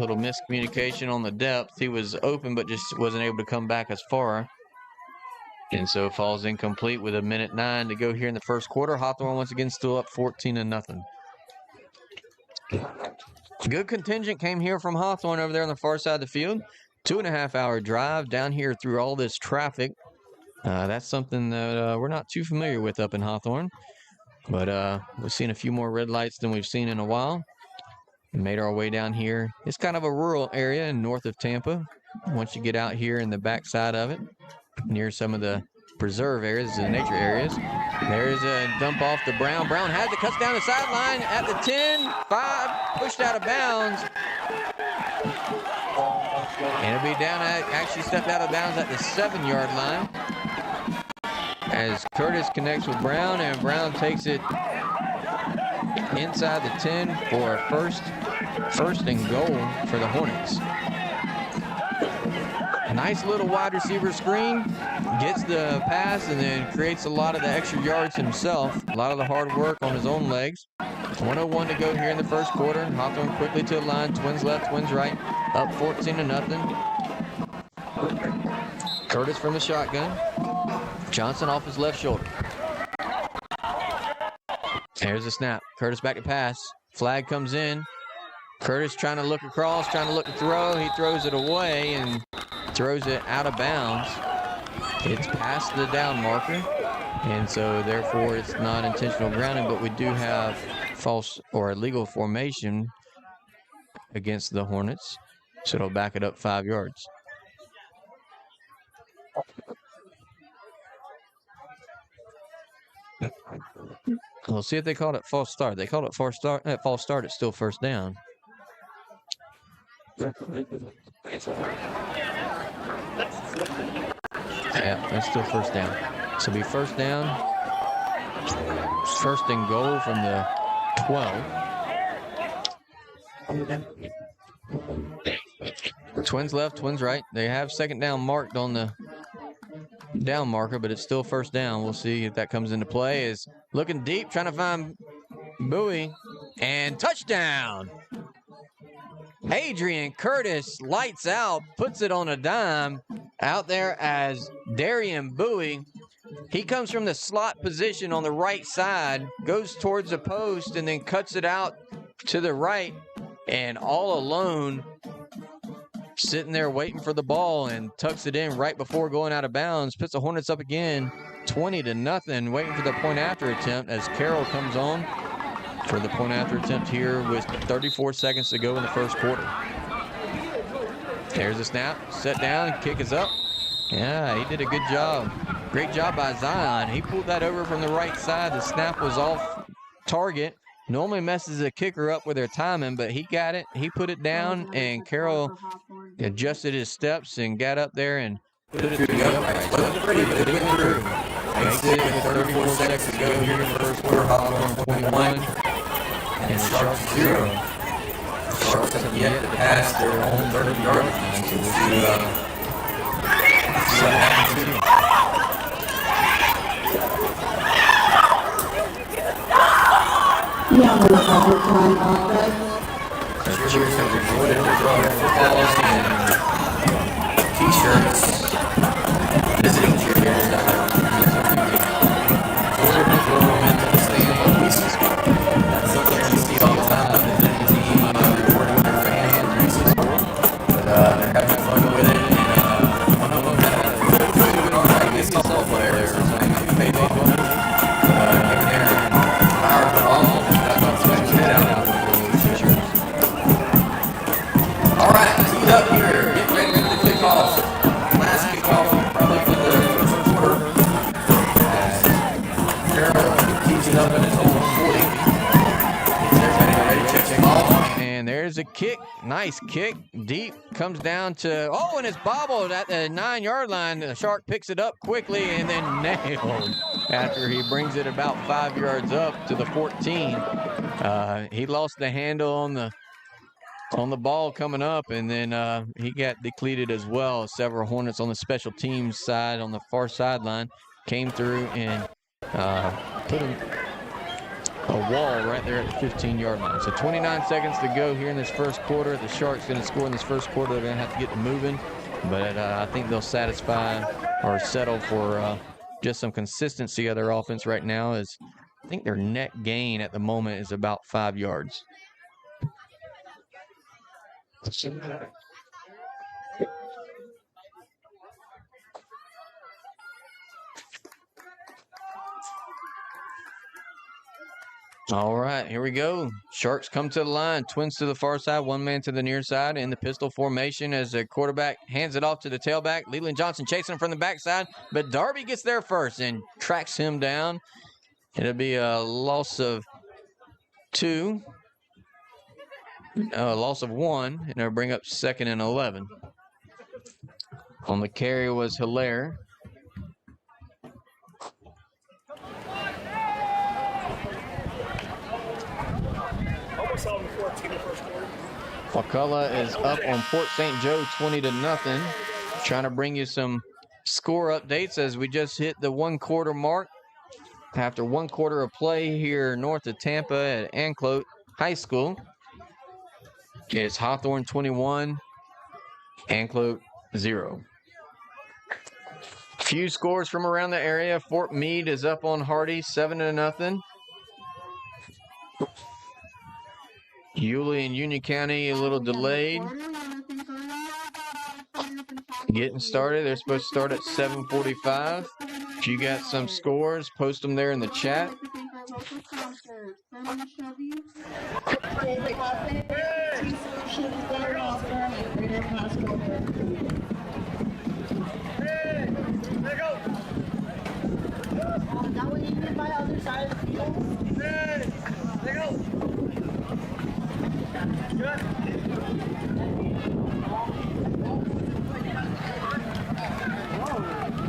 Little miscommunication on the depth. He was open, but just wasn't able to come back as far. And so it falls incomplete with 1:09 to go here in the first quarter. Hawthorne once again still up 14-0. Good contingent came here from Hawthorne over there on the far side of the field. 2.5-hour drive down here through all this traffic. That's something that we're not too familiar with up in Hawthorne. But we've seen a few more red lights than we've seen in a while. Made our way down here. It's kind of a rural area in north of Tampa. Once you get out here in the backside of it, near some of the preserve areas, the nature areas. There's a dump off to Brown. Brown has it, cuts down the sideline at the 10, 5, pushed out of bounds. And it'll be down at, actually stepped out of bounds at the 7-yard line. As Curtis connects with Brown, and Brown takes it inside the 10 for a first and goal for the Hornets. Nice little wide receiver screen, gets the pass, and then creates a lot of the extra yards himself. A lot of the hard work on his own legs. 1:01 to go here in the first quarter. Hawthorne quickly to the line, twins left, twins right, up 14-0. Curtis from the shotgun. Johnson off his left shoulder. There's a snap. Curtis back to pass. Flag comes in. Curtis trying to look across, trying to look to throw. He throws it away and throws it out of bounds. It's past the down marker, and so therefore it's not intentional grounding, but we do have false or illegal formation against the Hornets, so it'll back it up 5 yards. We'll see if they called it false start. They called it false start. At false start, it's still first down. Yeah, that's still first down. So it'll be first down. First and goal from the 12. Twins left, twins right. They have second down marked on the down marker, but it's still first down. We'll see if that comes into play. Is looking deep, trying to find Bowie, and touchdown. Adrian Curtis lights out, puts it on a dime out there as Darian Bowie. He comes from the slot position on the right side, goes towards the post, and then cuts it out to the right, and all alone, sitting there waiting for the ball, and tucks it in right before going out of bounds. Puts the Hornets up again, 20-0, waiting for the point after attempt as Carroll comes on for the point after attempt here with 34 seconds to go in the first quarter. There's a snap, set down, kick is up. Yeah, he did a good job. Great job by Zion. He pulled that over from the right side. The snap was off target. Normally messes the kicker up with their timing, but he got it. He put it down, and Carroll adjusted his steps and got up there and put it together. Wasn't pretty, but it went through. Makes it with 34 seconds to go here in the first quarter. Hawthorne 21, and the Sharks 0. The Sharks have yet to pass their own 30-yard line, so we'll see what happens here. Cheers have recorded with all their footballs and t-shirts. Visiting cheerleaders. That's something you see all the time. The team recording with their fans, but they're having fun with it. And one of them had a good I guess softball player or something. Maybe getting there and fire the ball. That's what his head out. All right, teed up here. Get ready for the kickoff. Last kickoff, probably for the first quarter. Carroll tees it up in his own 40. Gets ready to check off. And there's a kick. Nice kick. Deep. Comes down to, oh, and it's bobbled at the 9-yard line. The Shark picks it up quickly and then nailed after he brings it about 5 yards up to the 14. He lost the handle on the ball coming up, and then he got depleted as well. Several Hornets on the special teams side on the far sideline came through and put a wall right there at the 15-yard line. So 29 seconds to go here in this first quarter. The Sharks going to score in this first quarter. They're going to have to get moving, but I think they'll satisfy or settle for just some consistency of their offense right now. As I think their net gain at the moment is about 5 yards. All right, here we go. Sharks come to the line. Twins to the far side, one man to the near side in the pistol formation as the quarterback hands it off to the tailback. Leland Johnson chasing him from the backside, but Darby gets there first and tracks him down. It'll be a loss of 2. A loss of 1, and it'll bring up 2nd and 11. On the carry was Hilaire. Wakulla is up on Port St. Joe 20-0. Trying to bring you some score updates as we just hit the 1-quarter mark. After 1 quarter of play here north of Tampa at Anclote High School. It's Hawthorne 21, Anclote 0. Few scores from around the area. Fort Meade is up on Hardy 7-0. Yulee and Union County a little delayed. Getting started. They're supposed to start at 7:45. If you got some scores, post them there in the chat.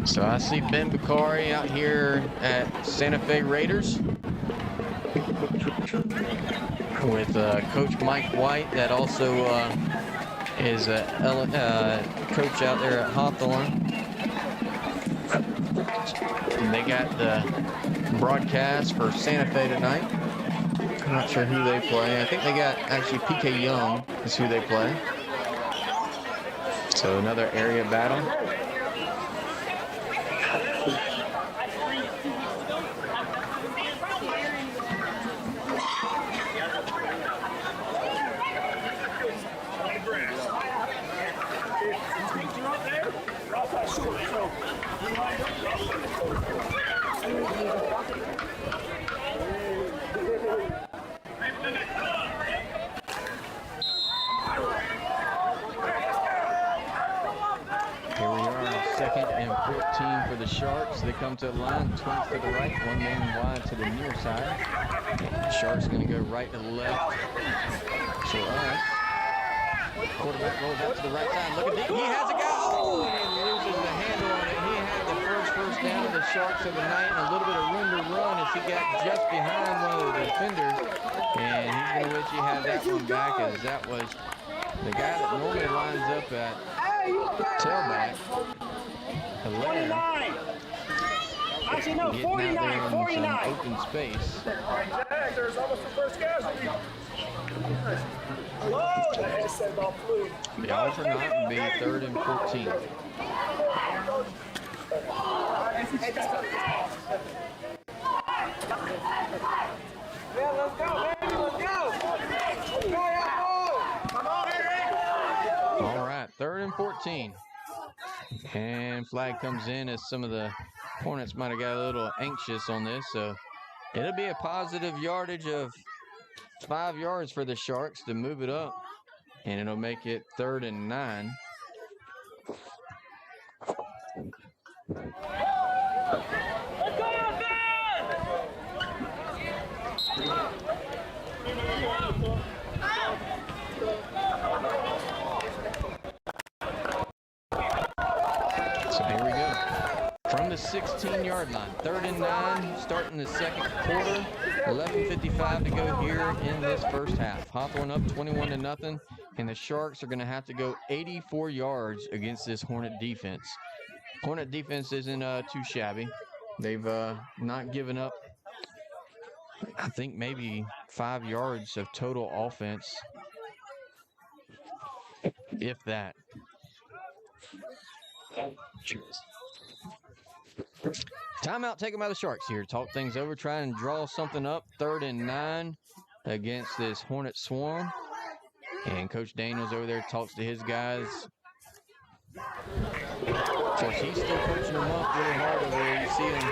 So I see Ben Bakari out here at Santa Fe Raiders with Coach Mike White that also is a coach out there at Hawthorne. And they got the broadcast for Santa Fe tonight. I'm not sure who they play. I think they got actually PK Young is who they play. So another area battle. For the Sharks, they come to the line, Twins to the right, one man wide to the near side. Sharks going to go right to the left. So us. Quarterback rolls out to the right side. Look at this. He has a guy. Oh, and he loses the handle on it. He had the first down of the Sharks of the night and a little bit of room to run as he got just behind one of the defenders. And he's going to wish he had that one back, as that was the guy that normally lines up at tailback. Hilaire. Actually, no, 49, 49. Open space. There's almost the first casualty. Whoa, the headset ball flew. The offer not would be 3rd and 14. Yeah, let's go, baby, let's go. Come on, Eric. All right, 3rd and 14. And flag comes in as some of the Hornets might have got a little anxious on this. So it'll be a positive yardage of 5 yards for the Sharks to move it up. And it'll make it 3rd and 9. So here we go. From the 16-yard line, 3rd and 9, starting the 2nd quarter. 11:55 to go here in this first half. Hawthorne up 21-0, and the Sharks are going to have to go 84 yards against this Hornet defense. Hornet defense isn't too shabby. They've not given up, I think, maybe 5 yards of total offense, if that. Timeout taken by the Sharks here. Talk things over, try and draw something up. 3rd and 9 against this Hornet swarm. And Coach Daniels over there talks to his guys. Of course, he's still coaching them up really hard over there. You see him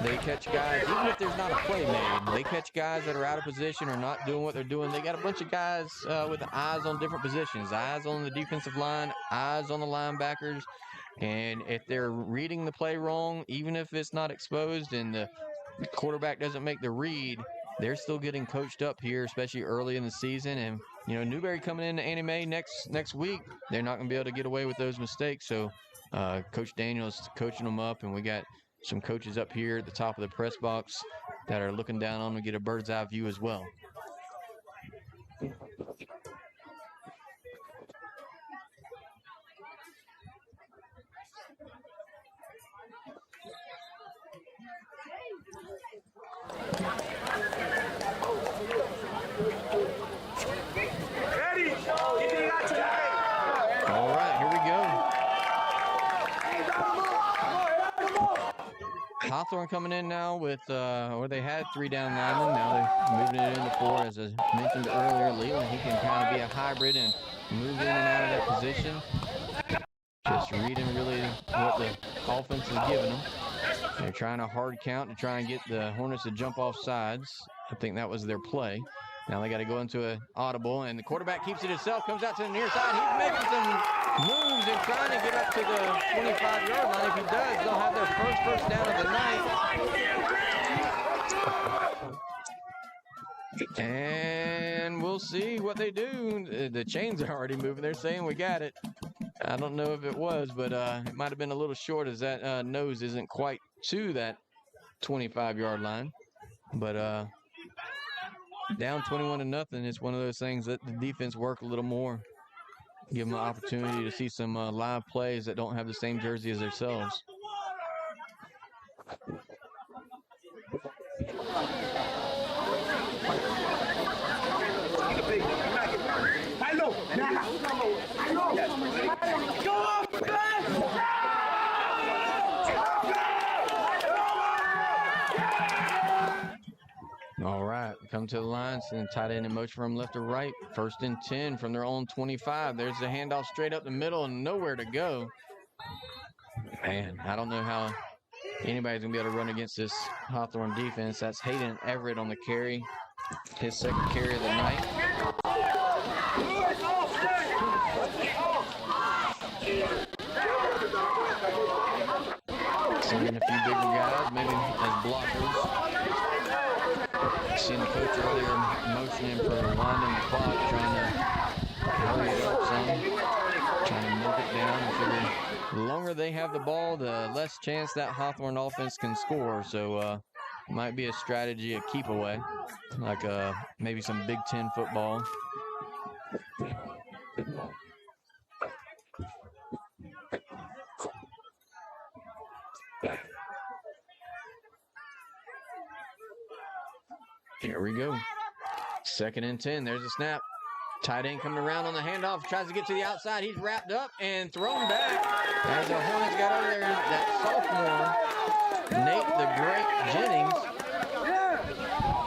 They catch guys, even if there's not a play made, they catch guys that are out of position or not doing what they're doing. They got a bunch of guys with eyes on different positions, eyes on the defensive line, eyes on the linebackers. And if they're reading the play wrong, even if it's not exposed and the quarterback doesn't make the read, they're still getting coached up here, especially early in the season. And, you know, Newberry coming into Anime next week, they're not going to be able to get away with those mistakes. So Coach Daniels coaching them up, and we got some coaches up here at the top of the press box that are looking down on them to get a bird's eye view as well. Ready? Anything got today? All right, here we go. Hawthorne coming in now with, or they had 3 down linemen. Now they're moving it into 4. As I mentioned earlier, Leland, he can kind of be a hybrid and move in and out of that position. Just reading really what the offense is giving them. They're trying a hard count to try and get the Hornets to jump off sides. I think that was their play. Now they got to go into an audible, and the quarterback keeps it himself, comes out to the near side. He's making some moves and trying to get up to the 25-yard line. If he does, they'll have their first down of the night. And we'll see what they do. The chains are already moving. They're saying we got it. I don't know if it was, but it might have been a little short as that nose isn't quite to that 25-yard line. But down 21-0, it's one of those things that the defense work a little more. Give them an opportunity to see some live plays that don't have the same jersey as themselves. All right, come to the line, send tight end in motion from left to right. 1st and 10 from their own 25. There's the handoff straight up the middle and nowhere to go. Man, I don't know how anybody's going to be able to run against this Hawthorne defense. That's Hayden Everett on the carry, his 2nd carry of the night. Sending a few bigger guys, maybe as blockers. Seen the coach earlier motioning for winding the clock, trying to hurry it up some, trying to milk it down. So the longer they have the ball, the less chance that Hawthorne offense can score. So might be a strategy, a keep away, like maybe some Big Ten football. Here we go. 2nd and 10. There's a snap. Tight end coming around on the handoff. Tries to get to the outside. He's wrapped up and thrown back. As the Hornets got over there, that sophomore, Nate the Great Jennings.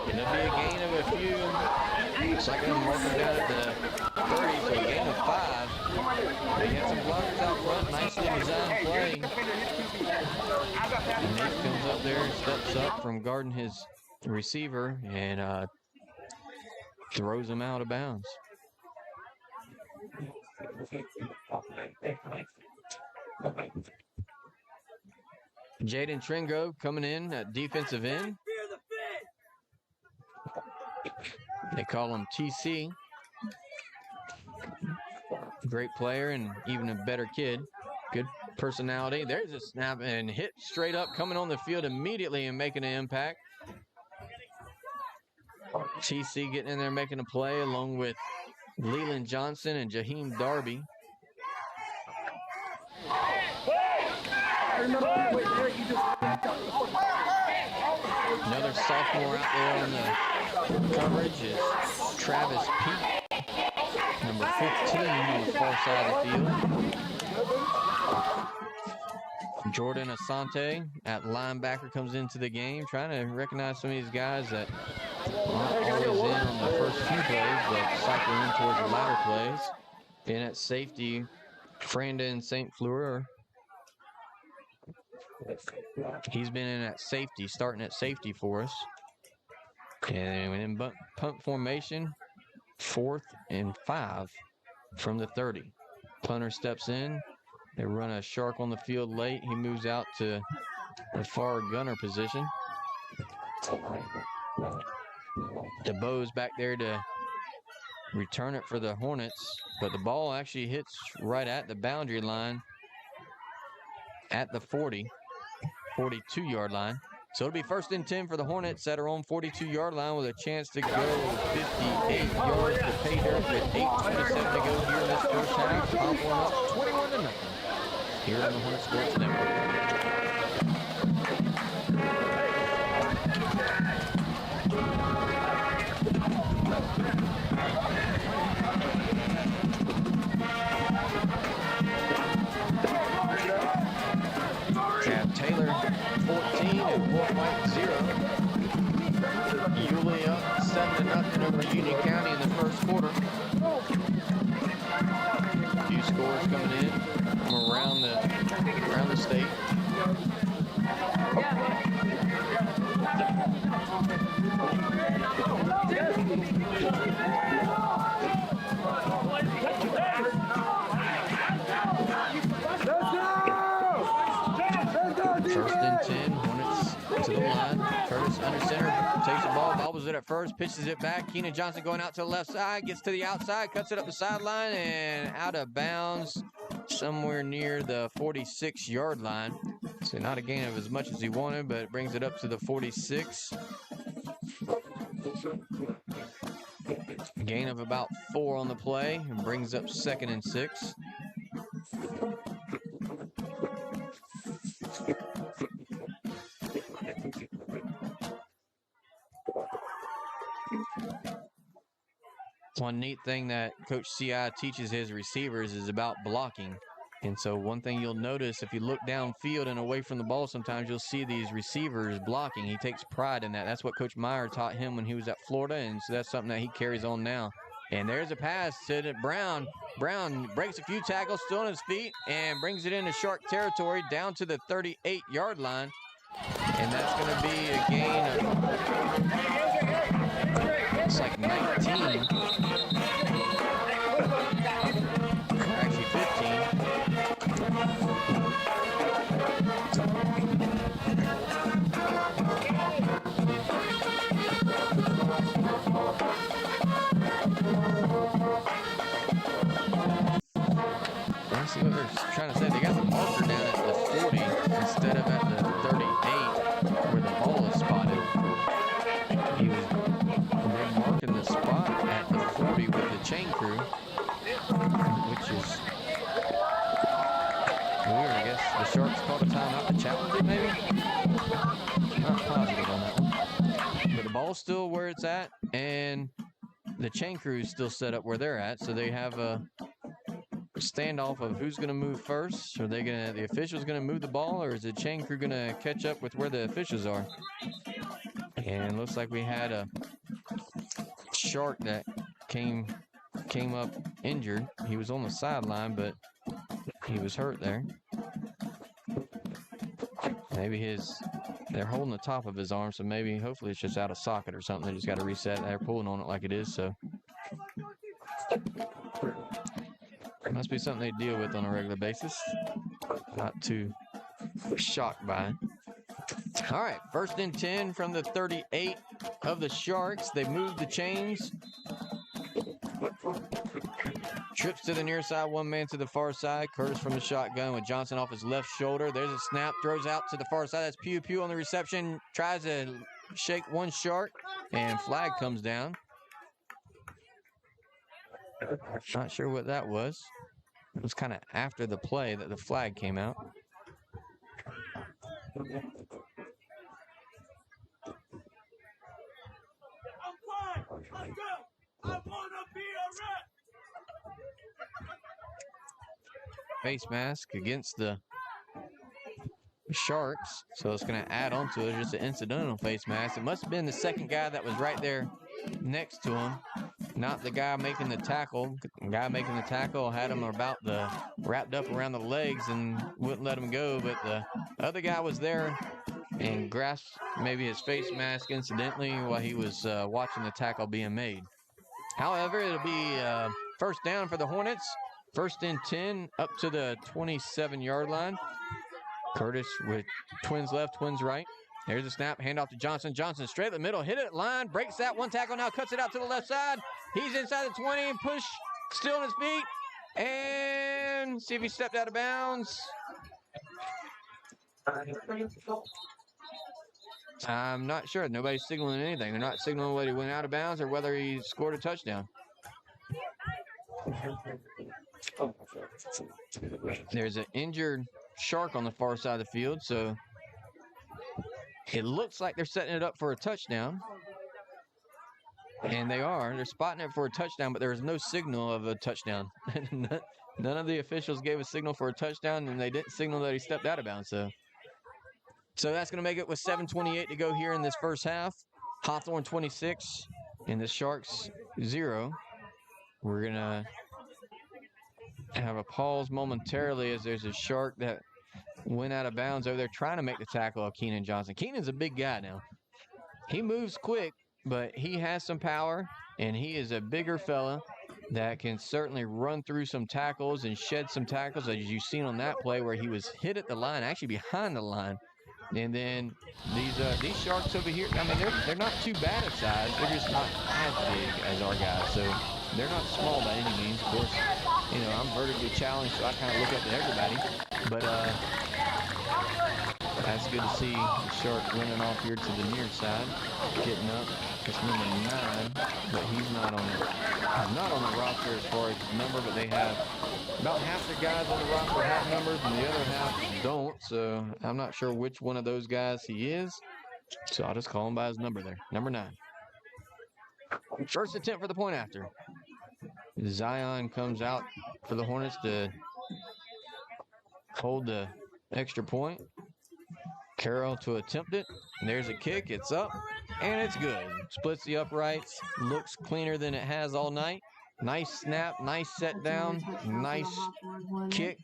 And it'll be a gain of a few. Looks like I'm marking down at the 30, so a gain of 5. They had some blockers out front. Nicely designed play. And Nate comes up there, steps up from guarding his receiver, and throws him out of bounds. Jaden Tringo coming in at defensive end. They call him TC. Great player and even a better kid. Good personality. There's a snap and hit straight up, coming on the field immediately and making an impact. TC getting in there making a play along with Leland Johnson and Jaheim Darby. Another sophomore out there on the coverage is Travis Peak, number 15 on the far side of the field. Jordan Asante at linebacker comes into the game, trying to recognize some of these guys that aren't always in on the first few plays, but cycle in towards the latter plays. And at safety, Frandon St. Fleur. He's been in at safety, starting at safety for us. And in punt formation, 4th and 5 from the 30. Punter steps in. They run a shark on the field late. He moves out to the far gunner position. DeBoe's back there to return it for the Hornets, but the ball actually hits right at the boundary line at the 42-yard line. So it'll be 1st and 10 for the Hornets at our own 42-yard line with a chance to go 58 yards to pay dirt with 8:27 to go here in this first half. Hawthorne up 21-0 here on the Hornet Sports Network. Taylor 14 and Fort White 0. Yulee up 7-0 over Union County in the first quarter. A few scores coming in from around the state. First and 10, Hornets to the line. Curtis under center, takes the ball, bobbles it at first, pitches it back. Keenan Johnson going out to the left side, gets to the outside, cuts it up the sideline, and out of bounds somewhere near the 46-yard line. So not a gain of as much as he wanted, but it brings it up to the 46. A gain of about 4 on the play, and brings up 2nd and 6. One neat thing that Coach CI teaches his receivers is about blocking. And so one thing you'll notice if you look downfield and away from the ball, sometimes you'll see these receivers blocking. He takes pride in that. That's what Coach Meyer taught him when he was at Florida, and so that's something that he carries on now. And there's a pass to Brown. Brown breaks a few tackles, still on his feet, and brings it into Shark territory down to the 38-yard line. And that's going to be a gain of, it's like 19. Actually 15. Let's see what they're trying to say. They got the marker down at the 40 instead of at the 38 where the ball is spotted. They're marking the spot at the 40 with the chain crew, which is weird. I guess the Sharks called a timeout to challenge it, maybe? Not positive on that one. But the ball's still where it's at, and the chain crew is still set up where they're at, so they have a standoff of who's going to move first. Are they going to, the officials going to move the ball, or is the chain crew going to catch up with where the officials are? And it looks like we had a Shark that came up injured. He was on the sideline, but he was hurt there. Maybe they're holding the top of his arm, so maybe, hopefully it's just out of socket or something. They just got to reset. They're pulling on it like it is, so it must be something they deal with on a regular basis. Not too shocked by it. All right, 1st and 10 from the 38 of the Sharks. They move the chains. Trips to the near side, one man to the far side. Curtis from the shotgun with Johnson off his left shoulder. There's a snap, throws out to the far side. That's Pew Pew on the reception. Tries to shake one Shark, and flag comes down. Not sure what that was. It was kind of after the play that the flag came out. Face mask against the Sharks. So it's going to add on to it, just an incidental face mask. It must have been the second guy that was right there next to him, not the guy making the tackle. The guy making the tackle had him about the wrapped up around the legs and wouldn't let him go, but the other guy was there and grasped maybe his face mask incidentally while he was watching the tackle being made. However, it'll be first down for the Hornets. First and 10 up to the 27-yard line. Curtis with twins left, twins right. There's a snap, handoff to Johnson. Johnson straight in the middle, hit it line, breaks that one tackle now, cuts it out to the left side. He's inside the 20, push, still on his feet, and see if he stepped out of bounds. I'm not sure. Nobody's signaling anything. They're not signaling whether he went out of bounds or whether he scored a touchdown. There's an injured Shark on the far side of the field, so it looks like they're setting it up for a touchdown. And they are. They're spotting it for a touchdown, but there is no signal of a touchdown. None of the officials gave a signal for a touchdown, and they didn't signal that he stepped out of bounds. So that's going to make it with 7:28 to go here in this first half. Hawthorne 26 and the Sharks 0. We're going to have a pause momentarily as there's a Shark that went out of bounds over there trying to make the tackle of Keenan Johnson. Keenan's a big guy now. He moves quick, but he has some power, and he is a bigger fella that can certainly run through some tackles and shed some tackles, as you've seen on that play where he was hit at the line, actually behind the line. And then these Sharks over here, I mean, they're not too bad at size. They're just not as big as our guys. So they're not small by any means. Of course, you know, I'm vertically challenged, so I kind of look up to everybody. But that's good to see the Shark running off here to the near side, getting up. It's number 9, but he's not on the roster as far as his number, but they have about half the guys on the roster have numbers and the other half don't, so I'm not sure which one of those guys he is. So I'll just call him by his number there, number 9. First attempt for the point after. Zion comes out for the Hornets to hold the extra point. Carroll to attempt it. And there's a kick. It's up, and it's good. Splits the uprights. Looks cleaner than it has all night. Nice snap, nice set down, nice kick,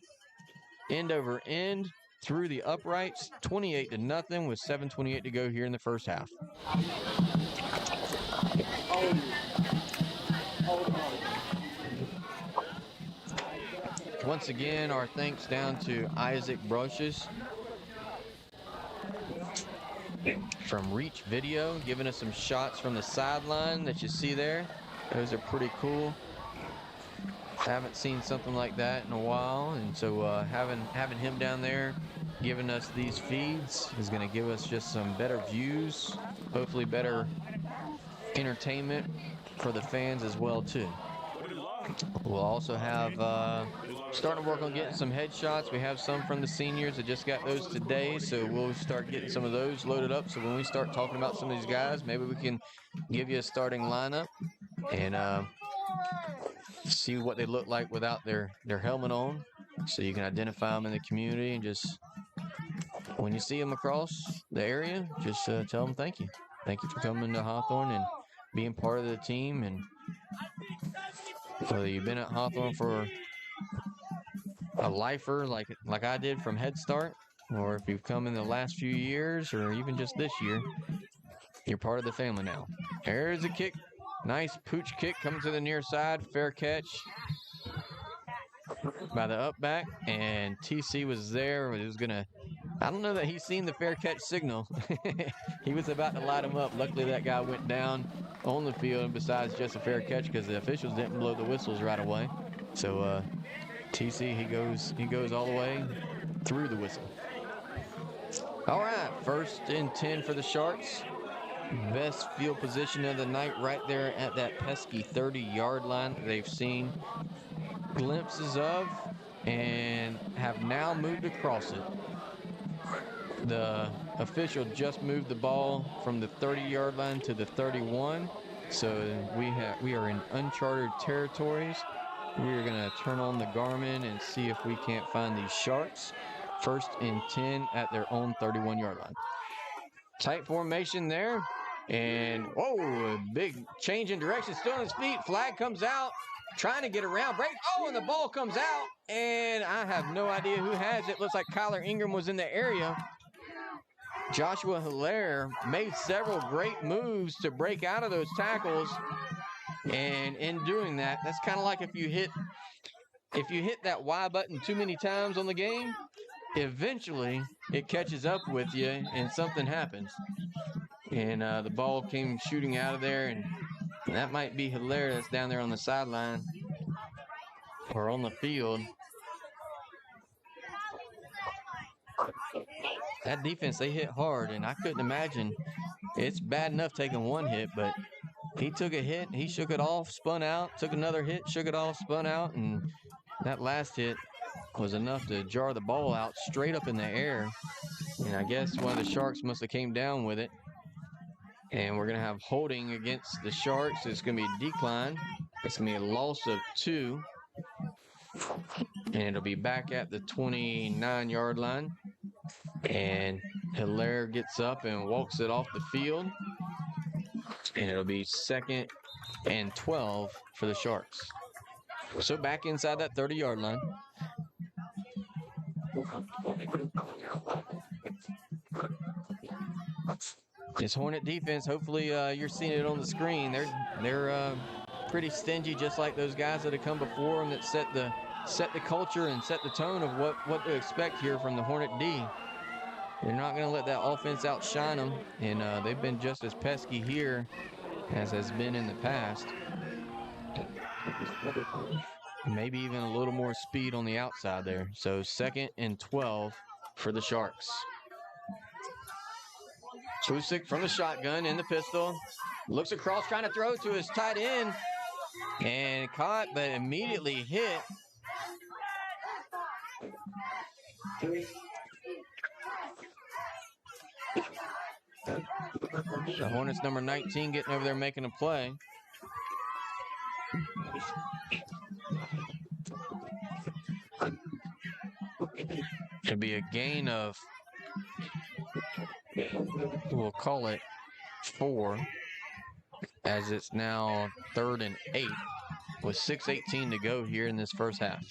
end over end through the uprights. 28-0 with 7:28 to go here in the first half. Once again, our thanks down to Isaac Brocious from Reach Video, giving us some shots from the sideline that you see there. Those are pretty cool. Haven't seen something like that in a while, and so having him down there giving us these feeds is going to give us just some better views, hopefully better entertainment for the fans as well too. We'll also have starting to work on getting some headshots. We have some from the seniors. I just got those today, so we'll start getting some of those loaded up. So when we start talking about some of these guys, maybe we can give you a starting lineup and see what they look like without their helmet on, so you can identify them in the community, and just when you see them across the area, just tell them thank you. Thank you for coming to Hawthorne and being part of the team. And whether you've been at Hawthorne for a lifer like I did from Head Start, or if you've come in the last few years, or even just this year, you're part of the family now. There's a kick. Nice pooch kick coming to the near side. Fair catch by the up back. And TC was there. He was going to, I don't know that he's seen the fair catch signal. He was about to light him up. Luckily, that guy went down on the field besides just a fair catch, because the officials didn't blow the whistles right away. So TC, he goes all the way through the whistle. All right, first and 10 for the Sharks. Best field position of the night right there at that pesky 30-yard line that they've seen glimpses of and have now moved across it. The official just moved the ball from the 30-yard line to the 31. So we are in uncharted territories. We are going to turn on the Garmin and see if we can't find these Sharks. first and 10 at their own 31-yard line. Tight formation there. And, whoa, a big change in direction. Still on his feet. Flag comes out. Trying to get around. Break. Oh, and the ball comes out. And I have no idea who has it. Looks like Kyler Ingram was in the area. Joshua Hilaire made several great moves to break out of those tackles. And in doing that, that's kind of like if you hit that Y button too many times on the game, eventually it catches up with you and something happens. And the ball came shooting out of there, and that might be Hilaire that's down there on the sideline or on the field. That defense, they hit hard, and I couldn't imagine. It's bad enough taking one hit, but he took a hit, he shook it off, spun out, took another hit, shook it off, spun out, and that last hit was enough to jar the ball out straight up in the air. And I guess one of the Sharks must have came down with it. And we're going to have holding against the Sharks. It's going to be a decline. It's going to be a loss of 2. And it'll be back at the 29-yard line. And Hilaire gets up and walks it off the field. And it'll be 2nd and 12 for the Sharks. So back inside that 30-yard line. This Hornet defense, hopefully you're seeing it on the screen. They're pretty stingy, just like those guys that have come before them that set the culture and set the tone of what to expect here from the Hornet D. They're not going to let that offense outshine them, and they've been just as pesky here as has been in the past. Maybe even a little more speed on the outside there. So 2nd and 12 for the Sharks. Fusik from the shotgun in the pistol. Looks across, trying to throw to his tight end. And caught, but immediately hit. The Hornets number 19 getting over there making a play. It'll be a gain of, we'll call it 4, as it's now 3rd and 8 with 6:18 to go here in this first half.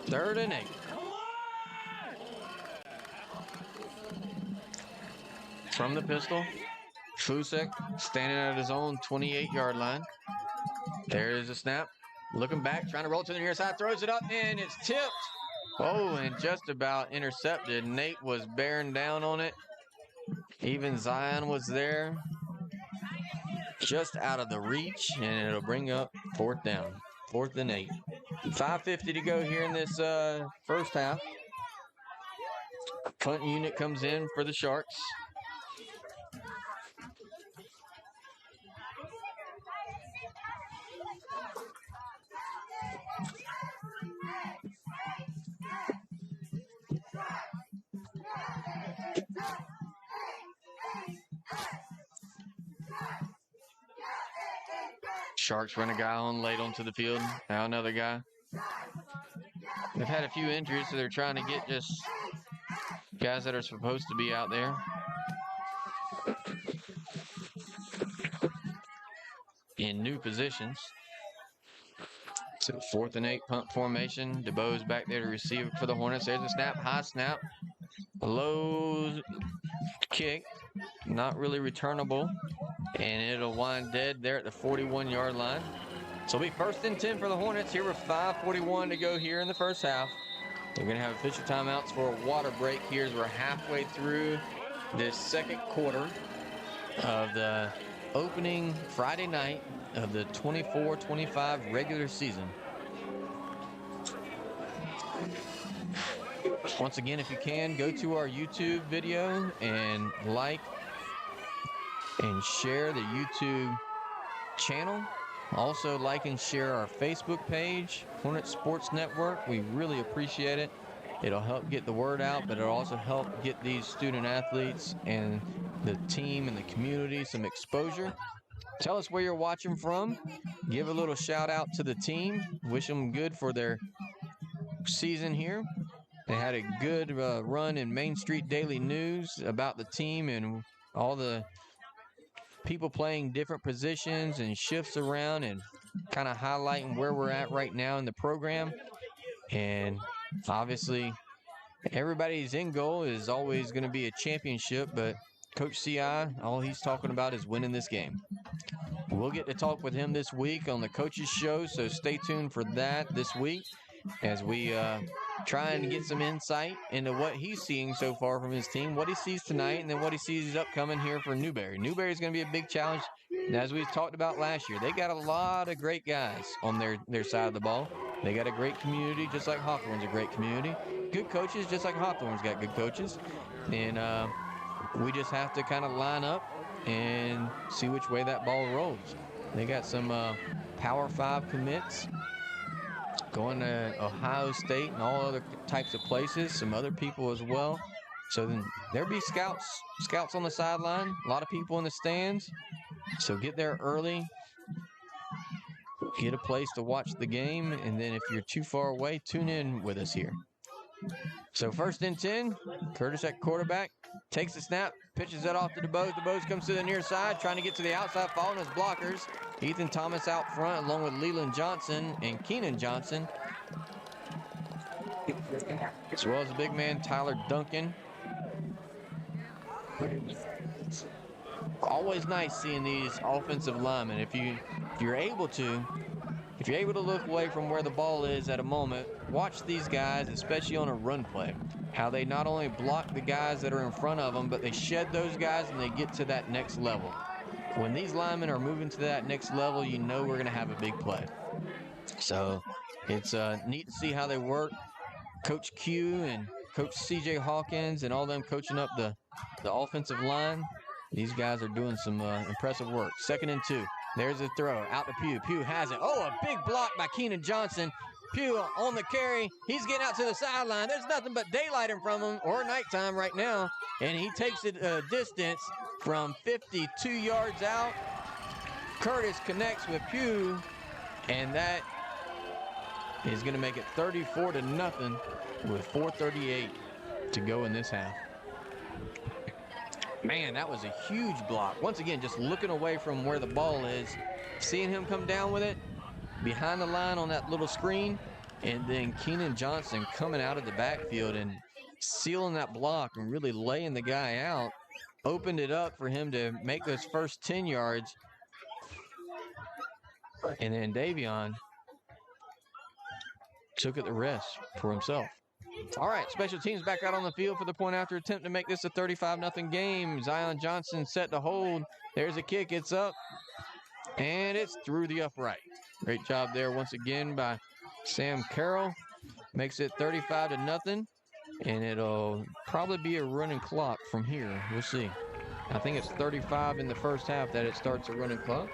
Third and 8. From the pistol, Fusik standing at his own 28-yard line. There is a snap. Looking back, trying to roll to the near side, throws it up, and it's tipped. Oh, and just about intercepted. Nate was bearing down on it. Even Zion was there. Just out of the reach, and it'll bring up 4th down. 4th and 8. 5:50 to go here in this first half. Punt unit comes in for the Sharks. Sharks run a guy on late onto the field. Now another guy. They've had a few injuries, so they're trying to get just guys that are supposed to be out there. In new positions. So 4th and 8 punt formation. DeBoe's back there to receive it for the Hornets. There's a snap, high snap. A low kick. Not really returnable. And it'll wind dead there at the 41-yard line. So it'll be 1st and 10 for the Hornets here with 5:41 to go here in the first half. They're going to have official timeouts for a water break here as we're halfway through this second quarter of the opening Friday night of the 24-25 regular season. Once again, if you can, go to our YouTube video and like and share the YouTube channel. Also like and share our Facebook page, Hornet Sports Network. We really appreciate it. It'll help get the word out, but it'll also help get these student athletes and the team and the community some exposure. Tell us where you're watching from. Give a little shout out to the team. Wish them good for their season here. They had a good run in Main Street Daily News about the team and all the people playing different positions and shifts around and kind of highlighting where we're at right now in the program. And obviously, everybody's end goal is always going to be a championship, but Coach CI, all he's talking about is winning this game. We'll get to talk with him this week on the Coaches Show, so stay tuned for that this week as we try and get some insight into what he's seeing so far from his team, what he sees tonight, and then what he sees upcoming here for Newberry. Newberry is going to be a big challenge. And as we talked about last year, they got a lot of great guys on their side of the ball. They got a great community, just like Hawthorne's a great community. Good coaches, just like Hawthorne's got good coaches. And we just have to kind of line up and see which way that ball rolls. They got some Power 5 commits going to Ohio State and all other types of places, some other people as well. So then there'll be scouts on the sideline, a lot of people in the stands. So get there early, get a place to watch the game, and then if you're too far away, tune in with us here. So 1st and 10, Curtis at quarterback, takes the snap, pitches it off to DeBose. DeBose comes to the near side, trying to get to the outside, following his blockers. Ethan Thomas out front, along with Leland Johnson and Keenan Johnson, as well as the big man, Tyler Duncan. Always nice seeing these offensive linemen. If you're able to look away from where the ball is at a moment, watch these guys, especially on a run play, how they not only block the guys that are in front of them, but they shed those guys and they get to that next level. When these linemen are moving to that next level, you know we're going to have a big play. So it's neat to see how they work. Coach Q and Coach CJ Hawkins and all them coaching up the offensive line. These guys are doing some impressive work. 2nd and 2. There's a throw out to Pugh. Pugh has it. Oh, a big block by Keenan Johnson. Pugh on the carry. He's getting out to the sideline. There's nothing but daylight in front of him, or nighttime right now. And he takes it a distance from 52 yards out. Curtis connects with Pugh, and that is going to make it 34-0 with 4:38 to go in this half. Man, that was a huge block. Once again, just looking away from where the ball is, seeing him come down with it behind the line on that little screen, and then Keenan Johnson coming out of the backfield and sealing that block and really laying the guy out, opened it up for him to make those first 10 yards. And then Davion took it the rest for himself. All right, special teams back out on the field for the point after attempt to make this a 35-0 game. Zion Johnson set to hold. There's a kick. It's up, and it's through the upright. Great job there once again by Sam Carroll. Makes it 35-0, and it'll probably be a running clock from here. We'll see. I think it's 35 in the first half that it starts a running clock.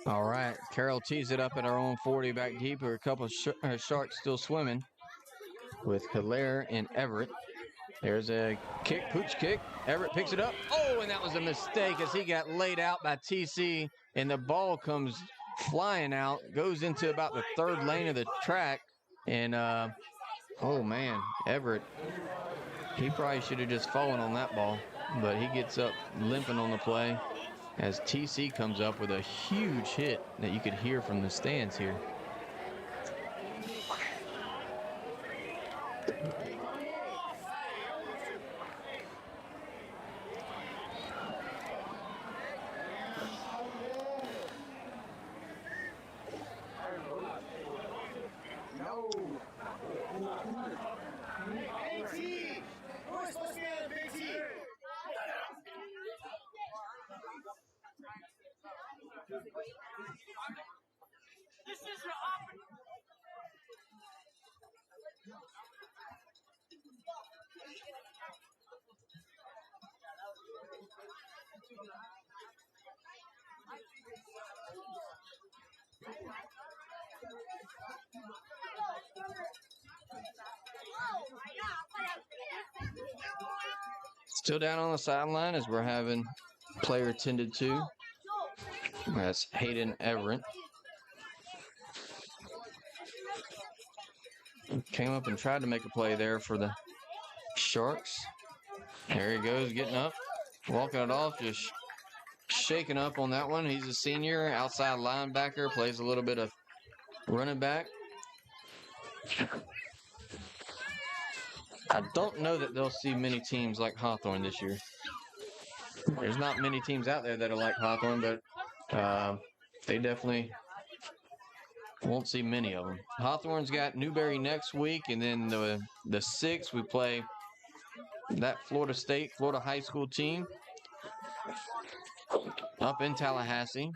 All right, Carroll tees it up at our own 40 back deep. A couple of Sharks still swimming. with Hilaire and Everett. There's a kick, pooch kick. Everett picks it up. Oh, and that was a mistake as he got laid out by TC, and the ball comes flying out, goes into about the third lane of the track, and oh man, Everett, he probably should have just fallen on that ball, but he gets up limping on the play as TC comes up with a huge hit that you could hear from the stands here. Still down on the sideline as we're having player tended to. That's Hayden Everett. Came up and tried to make a play there for the Sharks. There he goes, getting up, walking it off, just shaking up on that one. He's a senior, outside linebacker, plays a little bit of running back. I don't know that they'll see many teams like Hawthorne this year. There's not many teams out there that are like Hawthorne, but they definitely won't see many of them. Hawthorne's got Newberry next week, and then the 6th we play that Florida High School team up in Tallahassee.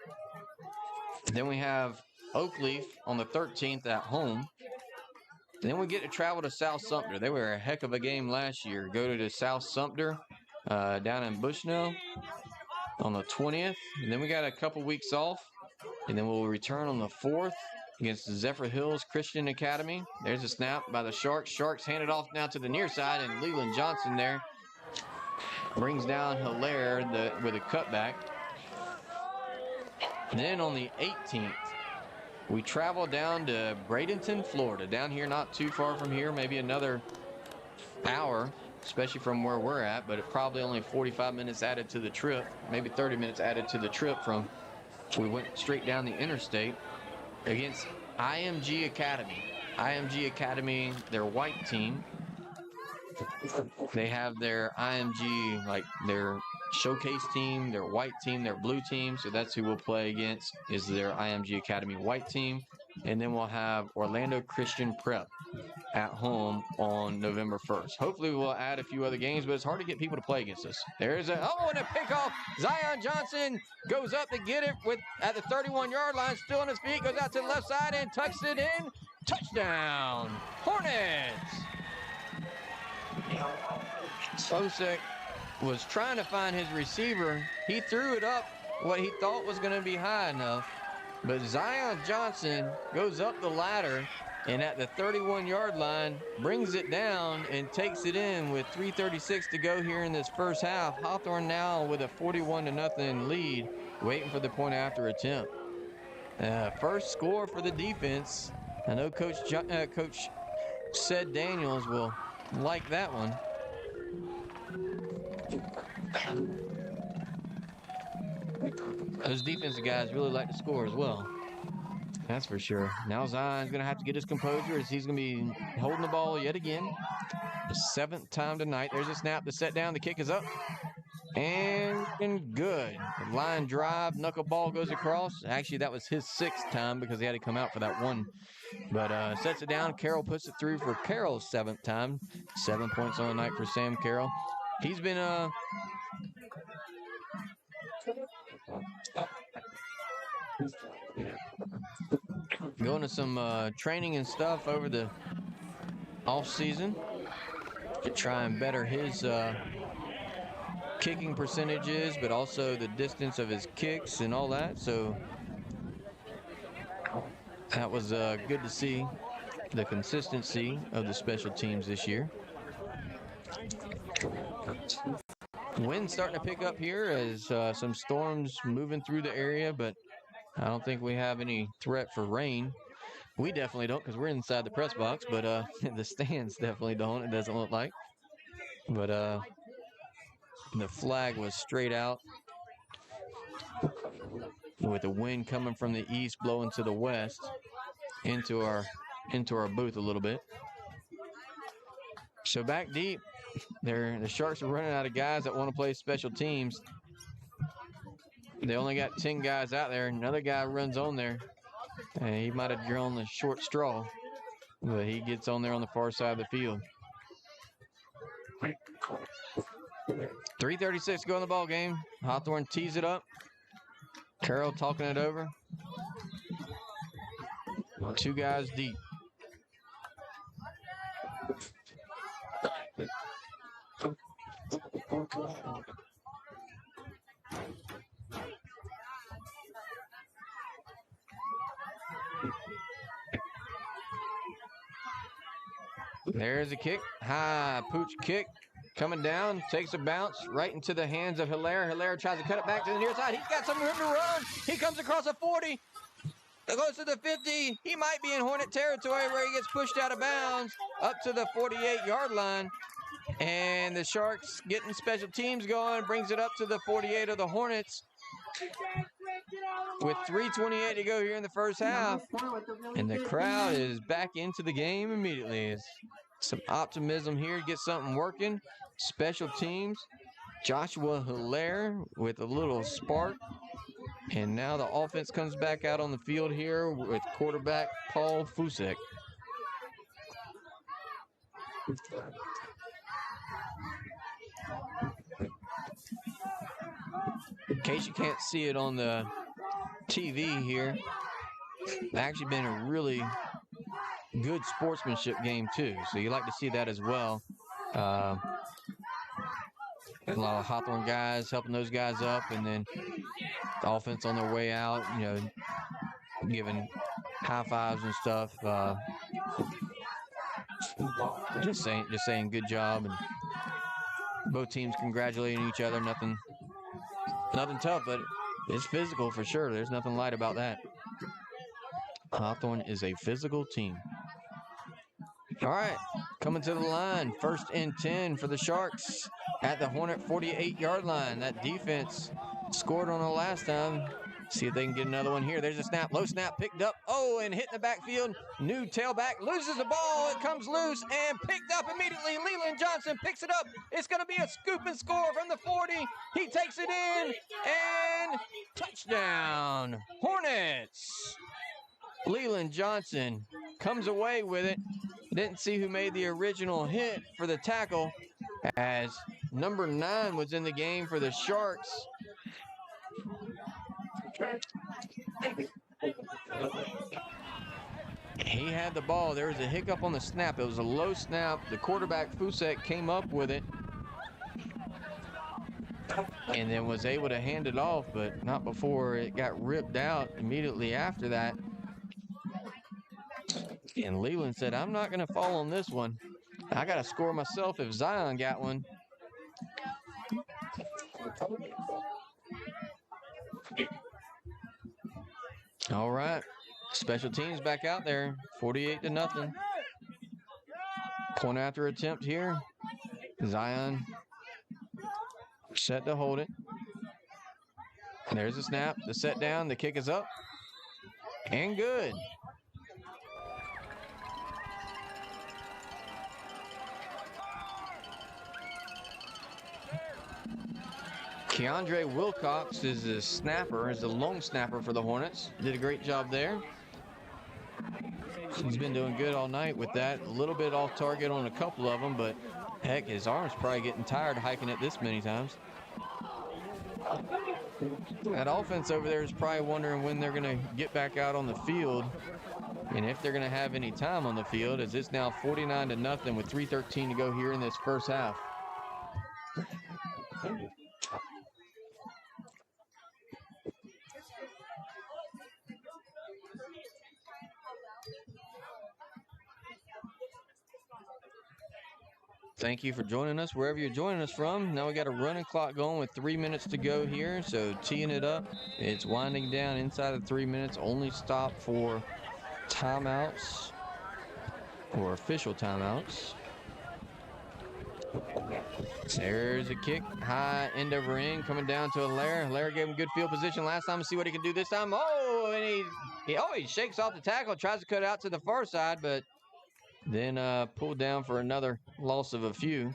Then we have Oakleaf on the 13th at home. Then we get to travel to South Sumter. They were a heck of a game last year. Go to South Sumter down in Bushnell on the 20th. And then we got a couple weeks off. And then we'll return on the 4th against the Zephyr Hills Christian Academy. There's a snap by the Sharks. Sharks hand it off now to the near side, and Leland Johnson there brings down Hilaire with a cutback. And then on the 18th, we travel down to Bradenton, Florida. Down here, not too far from here, maybe another hour, especially from where we're at, but it probably only 45 minutes added to the trip, maybe 30 minutes added to the trip from we went straight down the interstate against IMG Academy. IMG Academy, their white team. They have their IMG, like their showcase team, their white team, their blue team. So that's who we'll play against, is their IMG Academy white team. And then we'll have Orlando Christian Prep at home on November 1st. Hopefully we'll add a few other games, but it's hard to get people to play against us. There's and a pickoff. Zion Johnson goes up to get it at the 31-yard line, still on his feet, goes out to the left side and tucks it in. Touchdown, Hornets. Sosek was trying to find his receiver. He threw it up what he thought was going to be high enough, but Zion Johnson goes up the ladder and at the 31-yard line brings it down and takes it in with 3:36 to go here in this first half. Hawthorne now with a 41-0 lead, waiting for the point after attempt. First score for the defense. I know Coach Sed Daniels will like that one. Those defensive guys really like to score as well. That's for sure. Now Zion's going to have to get his composure as he's going to be holding the ball yet again. The 7th time tonight. There's a snap, the set down, the kick is up. And good. The line drive, knuckleball goes across. Actually, that was his 6th time because he had to come out for that one. But sets it down. Carroll puts it through for Carroll's 7th time. 7 points on the night for Sam Carroll. He's been going to some training and stuff over the off season to try and better his kicking percentages, but also the distance of his kicks and all that. So that was good to see. the consistency of the special teams this year. Wind's starting to pick up here as some storms moving through the area, but I don't think we have any threat for rain. We definitely don't because we're inside the press box, but the stands definitely don't. It doesn't look like. But the flag was straight out with the wind coming from the east blowing to the west into our booth a little bit. So back deep, the Sharks are running out of guys that want to play special teams. They only got 10 guys out there. Another guy runs on there, and he might have drawn the short straw, but he gets on there on the far side of the field. 3:36 to go in the ball game. Hawthorne tees it up. Carroll talking it over. 2 guys deep. There's a kick. High pooch kick. Coming down, takes a bounce right into the hands of Hilaire. Hilaire tries to cut it back to the near side. He's got some room to run. He comes across a 40. Goes to the 50. He might be in Hornet territory where he gets pushed out of bounds up to the 48-yard line. And the Sharks getting special teams going, brings it up to the 48 of the Hornets with 3:28 to go here in the first half. And the crowd is back into the game immediately. It's some optimism here to get something working. Special teams, Joshua Hilaire with a little spark. And now the offense comes back out on the field here with quarterback Paul Fusek. In case you can't see it on the TV here, it's actually been a really good sportsmanship game too. So you like to see that as well. A lot of Hawthorne guys helping those guys up, and then the offense on their way out, you know, giving high fives and stuff. Just saying good job, and both teams congratulating each other. Nothing tough, but it's physical for sure. There's nothing light about that. Hawthorne is a physical team. All right, coming to the line, 1st and 10 for the Sharks at the Hornet 48-yard line. That defense scored on the last time. See if they can get another one here. There's a snap, low snap, picked up. Oh, and hit in the backfield. New tailback loses the ball. It comes loose and picked up immediately. Leland Johnson picks it up. It's going to be a scoop and score from the 40. He takes it in, and touchdown, Hornets. Leland Johnson comes away with it. Didn't see who made the original hit for the tackle, as number 9 was in the game for the Sharks. He had the ball. There was a hiccup on the snap. It was a low snap. The quarterback, Fusek, came up with it and then was able to hand it off, but not before it got ripped out immediately after that. And Leland said, I'm not going to fall on this one. I got to score myself if Zion got one. All right. Special teams back out there. 48-0. Point after attempt here. Zion set to hold it. There's the snap, the set down, the kick is up. And good. Keandre Wilcox is the snapper, is the lone snapper for the Hornets. Did a great job there. He's been doing good all night with that. A little bit off target on a couple of them, but heck, his arm's probably getting tired hiking it this many times. That offense over there is probably wondering when they're going to get back out on the field and if they're going to have any time on the field, as it's now 49-0 with 3:13 to go here in this first half. Thank you for joining us wherever you're joining us from. Now we got a running clock going with 3 minutes to go here. So teeing it up. It's winding down inside of 3 minutes. Only stop for timeouts or official timeouts. There's a kick, high end over end, coming down to Allaire. Allaire gave him good field position last time. See what he can do this time. Oh, and he shakes off the tackle, tries to cut it out to the far side, but then pulled down for another loss of a few.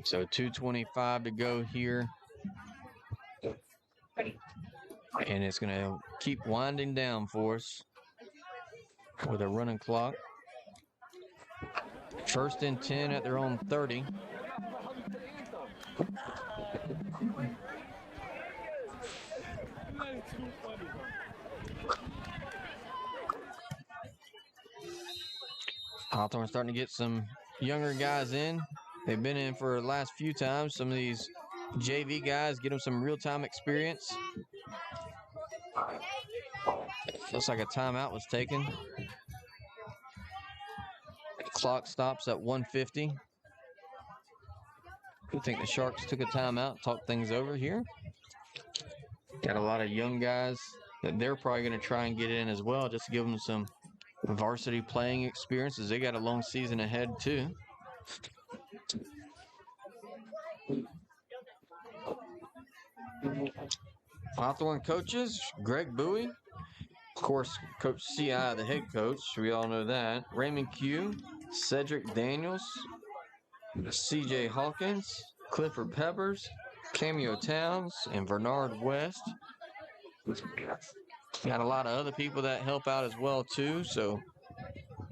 So 2:25 to go here. And it's going to keep winding down for us with a running clock. 1st and 10 at their own 30. Hawthorne starting to get some younger guys in. They've been in for the last few times. Some of these JV guys get them some real-time experience. Looks like a timeout was taken. Clock stops at 1:50. I think the Sharks took a timeout, talked things over here. Got a lot of young guys that they're probably going to try and get in as well, just to give them some varsity playing experiences. They got a long season ahead too. Hawthorne coaches, Greg Bowie. Of course, Coach C.I., the head coach. We all know that. Raymond Q, Cedric Daniels, C.J. Hawkins, Clifford Peppers, Cameo Towns, and Bernard West. Got a lot of other people that help out as well, too, so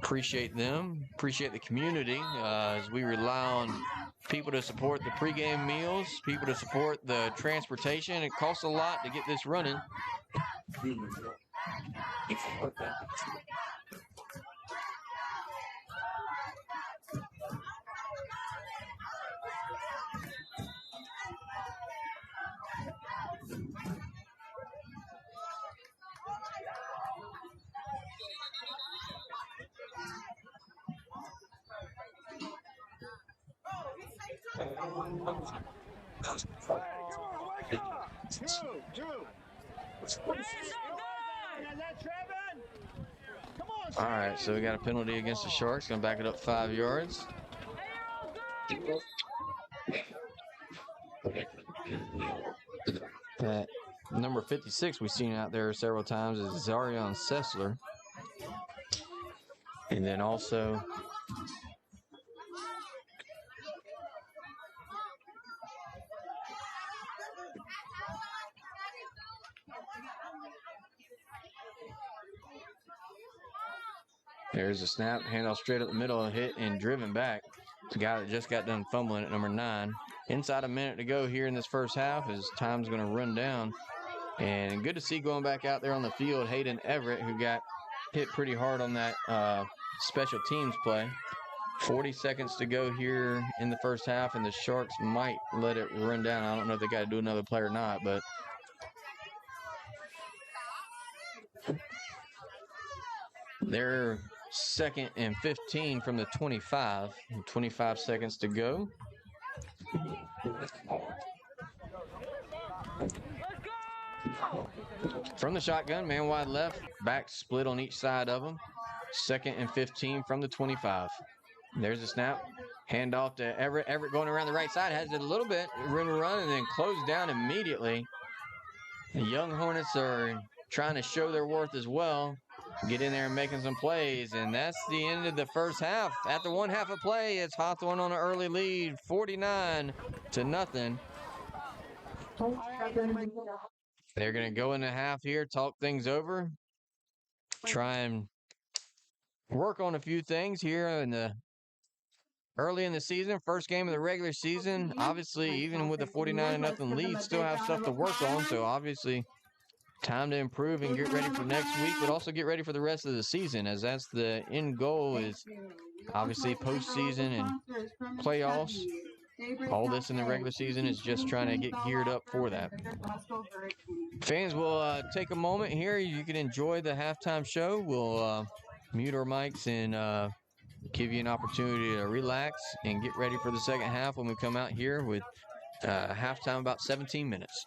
appreciate them. Appreciate the community as we rely on people to support the pregame meals, people to support the transportation. It costs a lot to get this running. All right, so we got a penalty against the Sharks. Going to back it up 5 yards. That number 56 we've seen out there several times is Zarion Sessler. And then also there's a snap, handoff straight up the middle, hit and driven back. The guy that just got done fumbling at number 9. Inside a minute to go here in this first half as time's going to run down. And good to see going back out there on the field, Hayden Everett, who got hit pretty hard on that special teams play. 40 seconds to go here in the first half, and the Sharks might let it run down. I don't know if they got to do another play or not, but they're 2nd and 15 from the 25. 25 seconds to go. From the shotgun, man wide left, back split on each side of them. 2nd and 15 from the 25. There's a snap. Hand off to Everett. Everett going around the right side, has it a little bit, room to run, and then closed down immediately. The young Hornets are trying to show their worth as well. Get in there and making some plays, and that's the end of the first half. After one half of play, it's Hawthorne on an early lead, 49-0. They're going to go in the half here, talk things over, try and work on a few things here in the early in the season, first game of the regular season. Obviously, even with a 49-0 lead, still have stuff to work on, so obviously time to improve and get ready for next week, but also get ready for the rest of the season, as that's the end goal, is obviously postseason and playoffs. All this in the regular season is just trying to get geared up for that. Fans will take a moment here. You can enjoy the halftime show. We'll mute our mics and give you an opportunity to relax and get ready for the second half when we come out here with halftime about 17 minutes.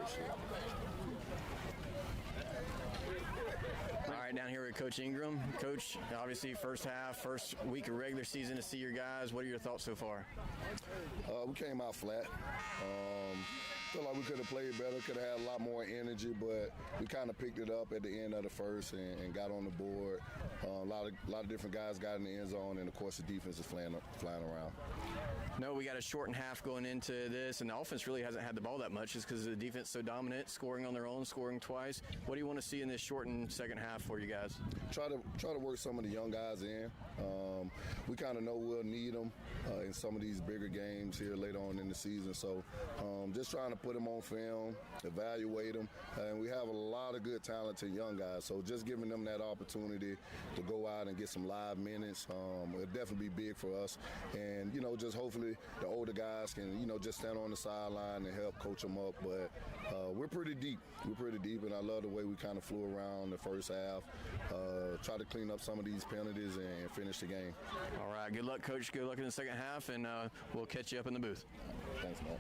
shit. All right, down here with Coach Ingram. Coach, obviously first week of regular season to see your guys. What are your thoughts so far? We came out flat. Feel like we could have played better, could have had a lot more energy, but we kind of picked it up at the end of the first and got on the board. A lot of different guys got in the end zone, and of course the defense is flying around. No, we got a shortened half going into this, and the offense really hasn't had the ball that much just because the defense is so dominant, scoring on their own, scoring twice. What do you want to see in this shortened second half for you guys? Try to work some of the young guys in. We kind of know we'll need them in some of these bigger games here later on in the season. So just trying to put them on film, evaluate them. And we have a lot of good talented young guys. So just giving them that opportunity to go out and get some live minutes will definitely be big for us. And, just hopefully the older guys can, just stand on the sideline and help coach them up. But we're pretty deep. And I love the way we kind of flew around the first half. Try to clean up some of these penalties and finish the game. All right. Good luck, Coach. Good luck in the second half, and we'll catch you up in the booth. Thanks, man.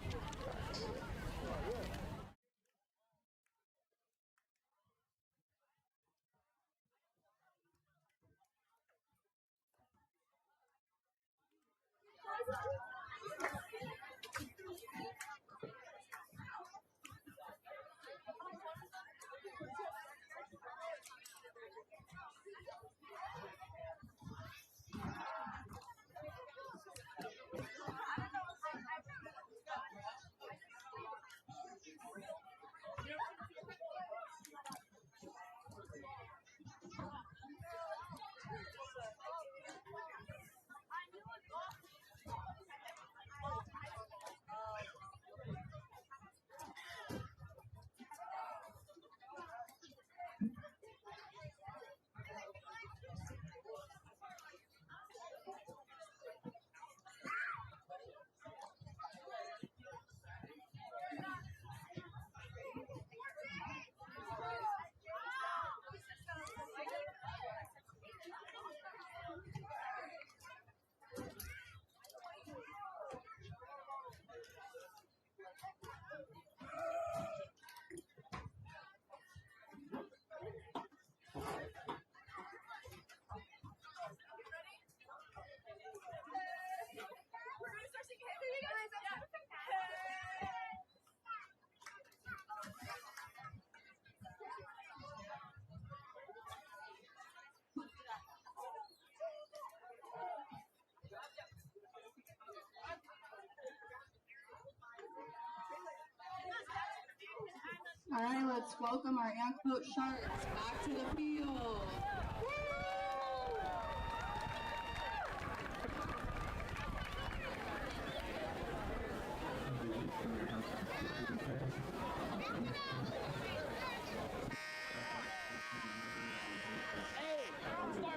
All right, let's welcome our Anclote Sharks back to the field.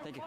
Thank you.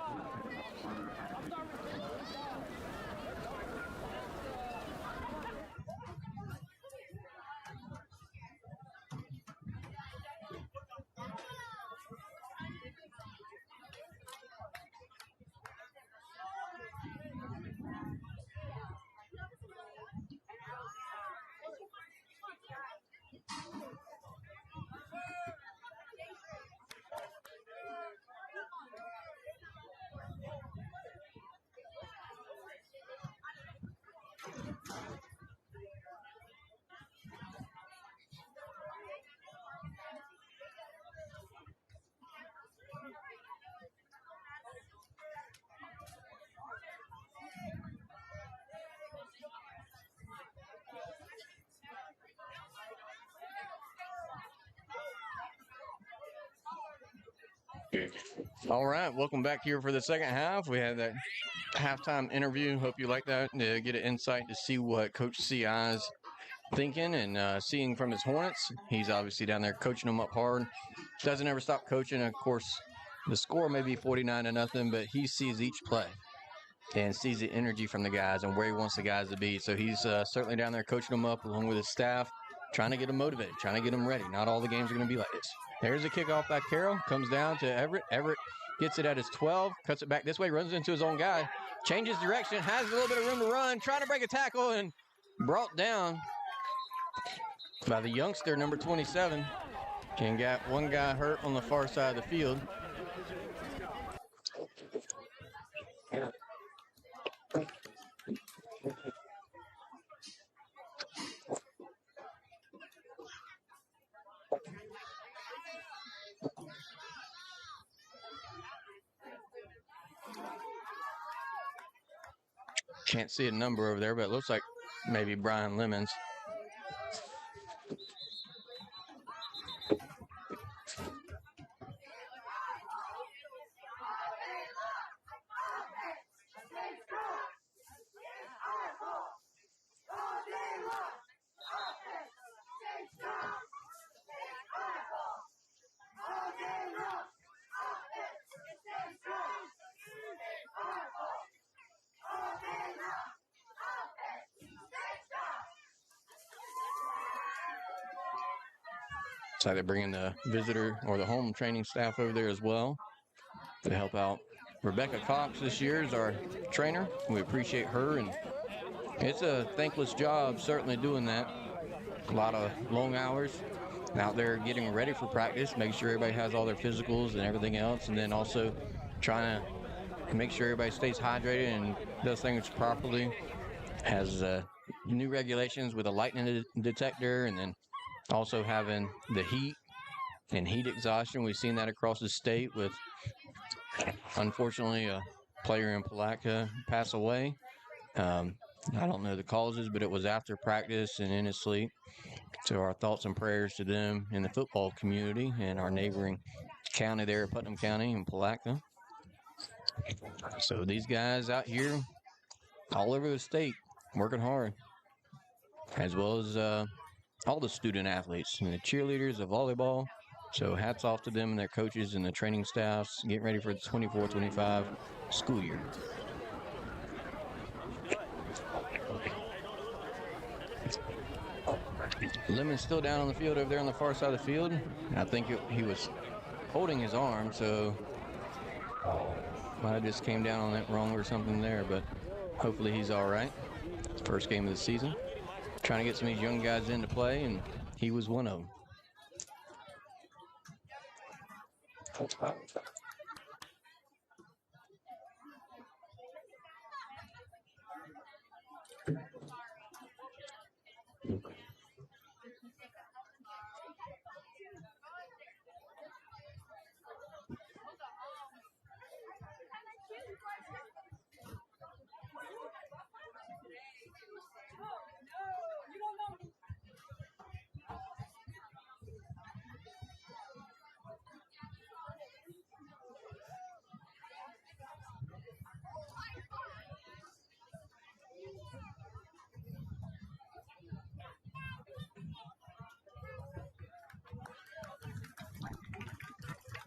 All right, welcome back here for the second half. We had that halftime interview. Hope you like that to get an insight to see what Coach CI is thinking and seeing from his Hornets. He's obviously down there coaching them up hard. Doesn't ever stop coaching. Of course, the score may be 49-0, but he sees each play and sees the energy from the guys and where he wants the guys to be. So he's certainly down there coaching them up along with his staff, trying to get them motivated, trying to get them ready. Not all the games are going to be like this. There's a kickoff by Carroll. Comes down to Everett. Everett gets it at his 12, cuts it back this way, runs into his own guy, changes direction, has a little bit of room to run, trying to break a tackle and brought down by the youngster, number 27. And got one guy hurt on the far side of the field. Can't see a number over there, but it looks like maybe Brian Lemons. So they're bringing the visitor or the home training staff over there as well to help out. Rebecca Cox this year is our trainer. We appreciate her, and it's a thankless job, certainly doing that. A lot of long hours out there getting ready for practice, making sure everybody has all their physicals and everything else, and then also trying to make sure everybody stays hydrated and does things properly. Has new regulations with a lightning detector, and then also having the heat and heat exhaustion. We've seen that across the state with, unfortunately, a player in Palatka pass away. I don't know the causes, but it was after practice and in his sleep. So our thoughts and prayers to them in the football community and our neighboring county there, Putnam County and Palatka. So these guys out here all over the state working hard, as well as all the student athletes and the cheerleaders, the volleyball. So hats off to them and their coaches and the training staffs getting ready for the 24-25 school year. Lemon's still down on the field over there on the far side of the field. I think he was holding his arm, so might have just came down on it wrong or something there, but hopefully he's all right. First game of the season. Trying to get some of these young guys into play, and he was one of them.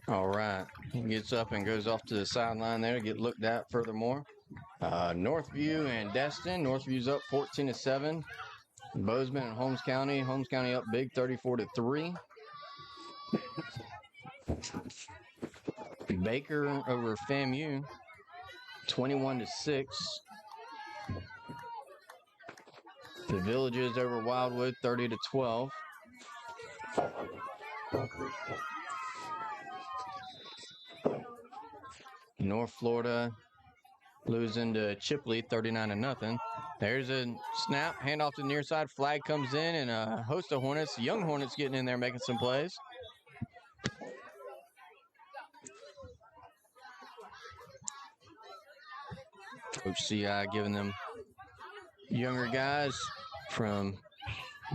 All right, he gets up and goes off to the sideline there to get looked at furthermore. Northview and Destin. Northview's up 14-7. Bozeman and Holmes County. Holmes County up big, 34-3. Baker over FAMU, 21-6. The Villages over Wildwood, 30-12. North Florida losing to Chipley, 39-0. There's a snap, handoff to the near side, flag comes in, and a host of Hornets, young Hornets getting in there making some plays. Coach CI giving them younger guys from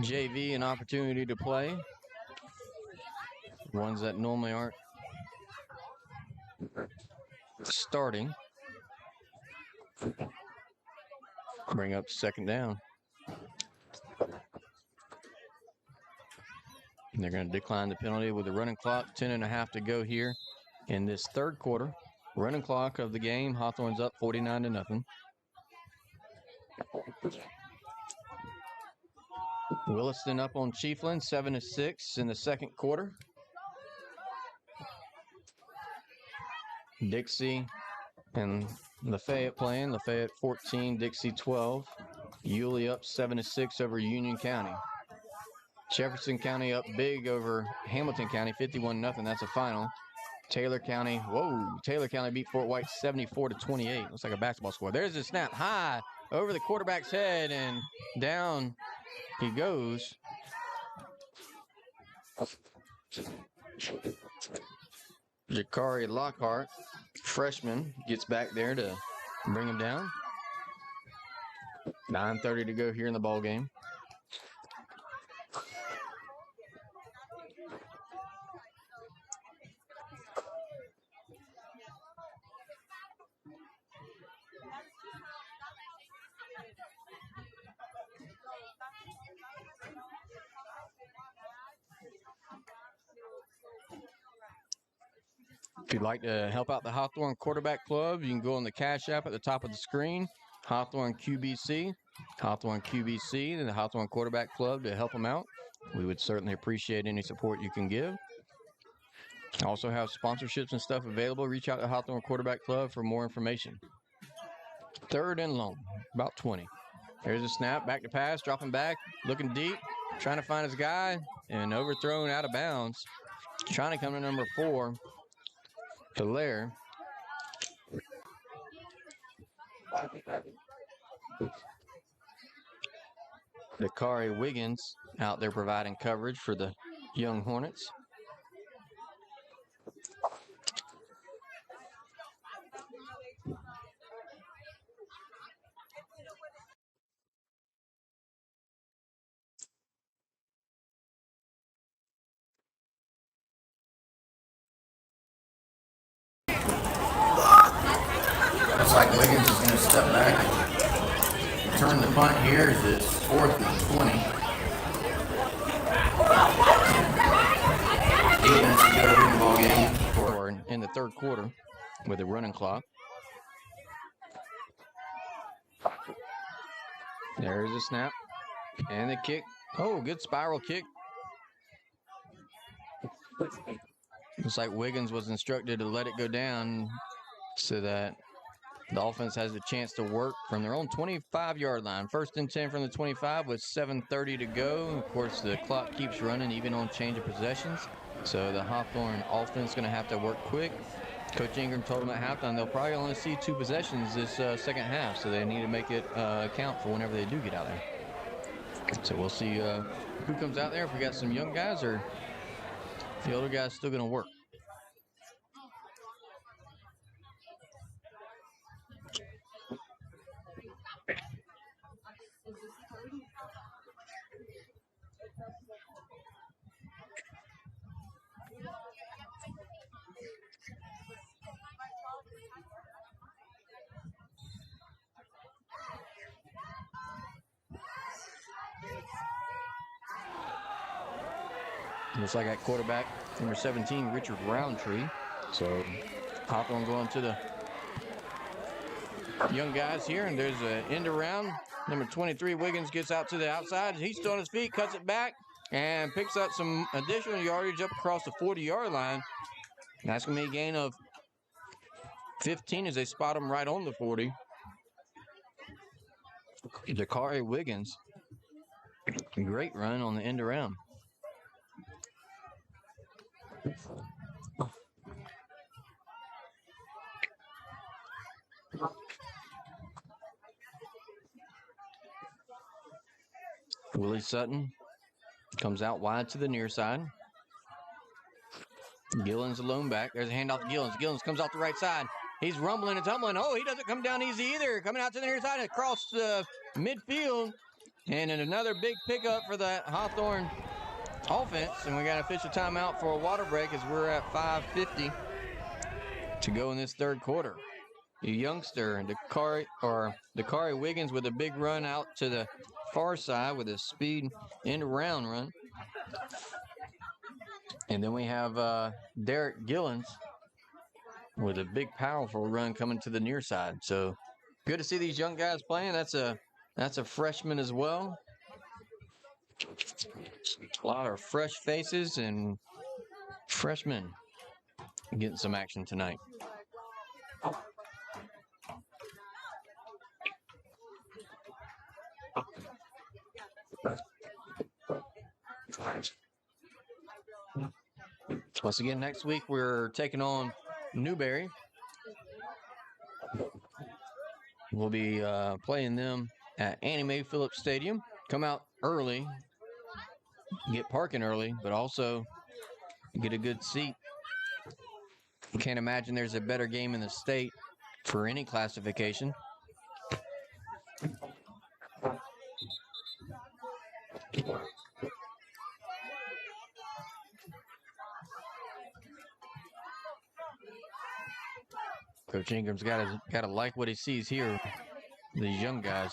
JV an opportunity to play. Ones that normally aren't starting. Bring up second down. And they're going to decline the penalty with the running clock. 10.5 to go here in this third quarter. Running clock of the game. Hawthorne's up 49-0. Williston up on Chiefland, 7-6 in the second quarter. Dixie and Lafayette playing. Lafayette 14, Dixie 12. Yulee up 7-6 over Union County. Jefferson County up big over Hamilton County, 51-0. That's a final. Taylor County beat Fort White 74-28. Looks like a basketball score. There's a snap high over the quarterback's head, and down he goes. Jakari Lockhart, freshman, gets back there to bring him down. 9:30 to go here in the ball game. If you'd like to help out the Hawthorne Quarterback Club, you can go on the Cash App at the top of the screen, Hawthorne QBC, and the Hawthorne Quarterback Club to help them out. We would certainly appreciate any support you can give. Also have sponsorships and stuff available. Reach out to Hawthorne Quarterback Club for more information. 3rd and long, about 20. There's a snap, back to pass, dropping back, looking deep, trying to find his guy, and overthrown out of bounds. Trying to come to number 4. Hilaire. Dakari Wiggins out there providing coverage for the young Hornets. Looks like Wiggins is going to step back and turn the punt here as it's 4th and 20. 8 minutes to go in the ball game or in the 3rd quarter with a running clock. There's a snap and the kick. Oh, good spiral kick. Looks like Wiggins was instructed to let it go down so that the offense has a chance to work from their own 25-yard line. 1st and 10 from the 25 with 7:30 to go. Of course, the clock keeps running even on change of possessions. So the Hawthorne offense is going to have to work quick. Coach Ingram told them at halftime they'll probably only see 2 possessions this second half, so they need to make it count for whenever they do get out there. So we'll see who comes out there, if we got some young guys or if the older guys still going to work. Looks like that quarterback, number 17, Richard Roundtree. So Hawthorne going to the young guys here, and there's an end around. Number 23, Wiggins, gets out to the outside. He's still on his feet, cuts it back, and picks up some additional yardage up across the 40-yard line. That's going to be a gain of 15 as they spot him right on the 40. Dakari Wiggins, great run on the end around. Willie Sutton comes out wide to the near side. Gillens alone back. There's a handoff to Gillens. Gillens comes off the right side. He's rumbling and tumbling. Oh, he doesn't come down easy either. Coming out to the near side across the midfield. And then another big pickup for the Hawthorne offense. And we got an official timeout for a water break as we're at 5:50 to go in this 3rd quarter. The youngster, Dakari Wiggins, with a big run out to the far side with a speed end around run. And then we have Derek Gillens with a big, powerful run coming to the near side. So good to see these young guys playing. That's a freshman as well. A lot of fresh faces and freshmen getting some action tonight. Once again, next week we're taking on Newberry. We'll be playing them at Annie Mae Phillips Stadium. Come out early, get parking early, but also get a good seat. Can't imagine there's a better game in the state for any classification. Coach Ingram's got to like what he sees here. These young guys.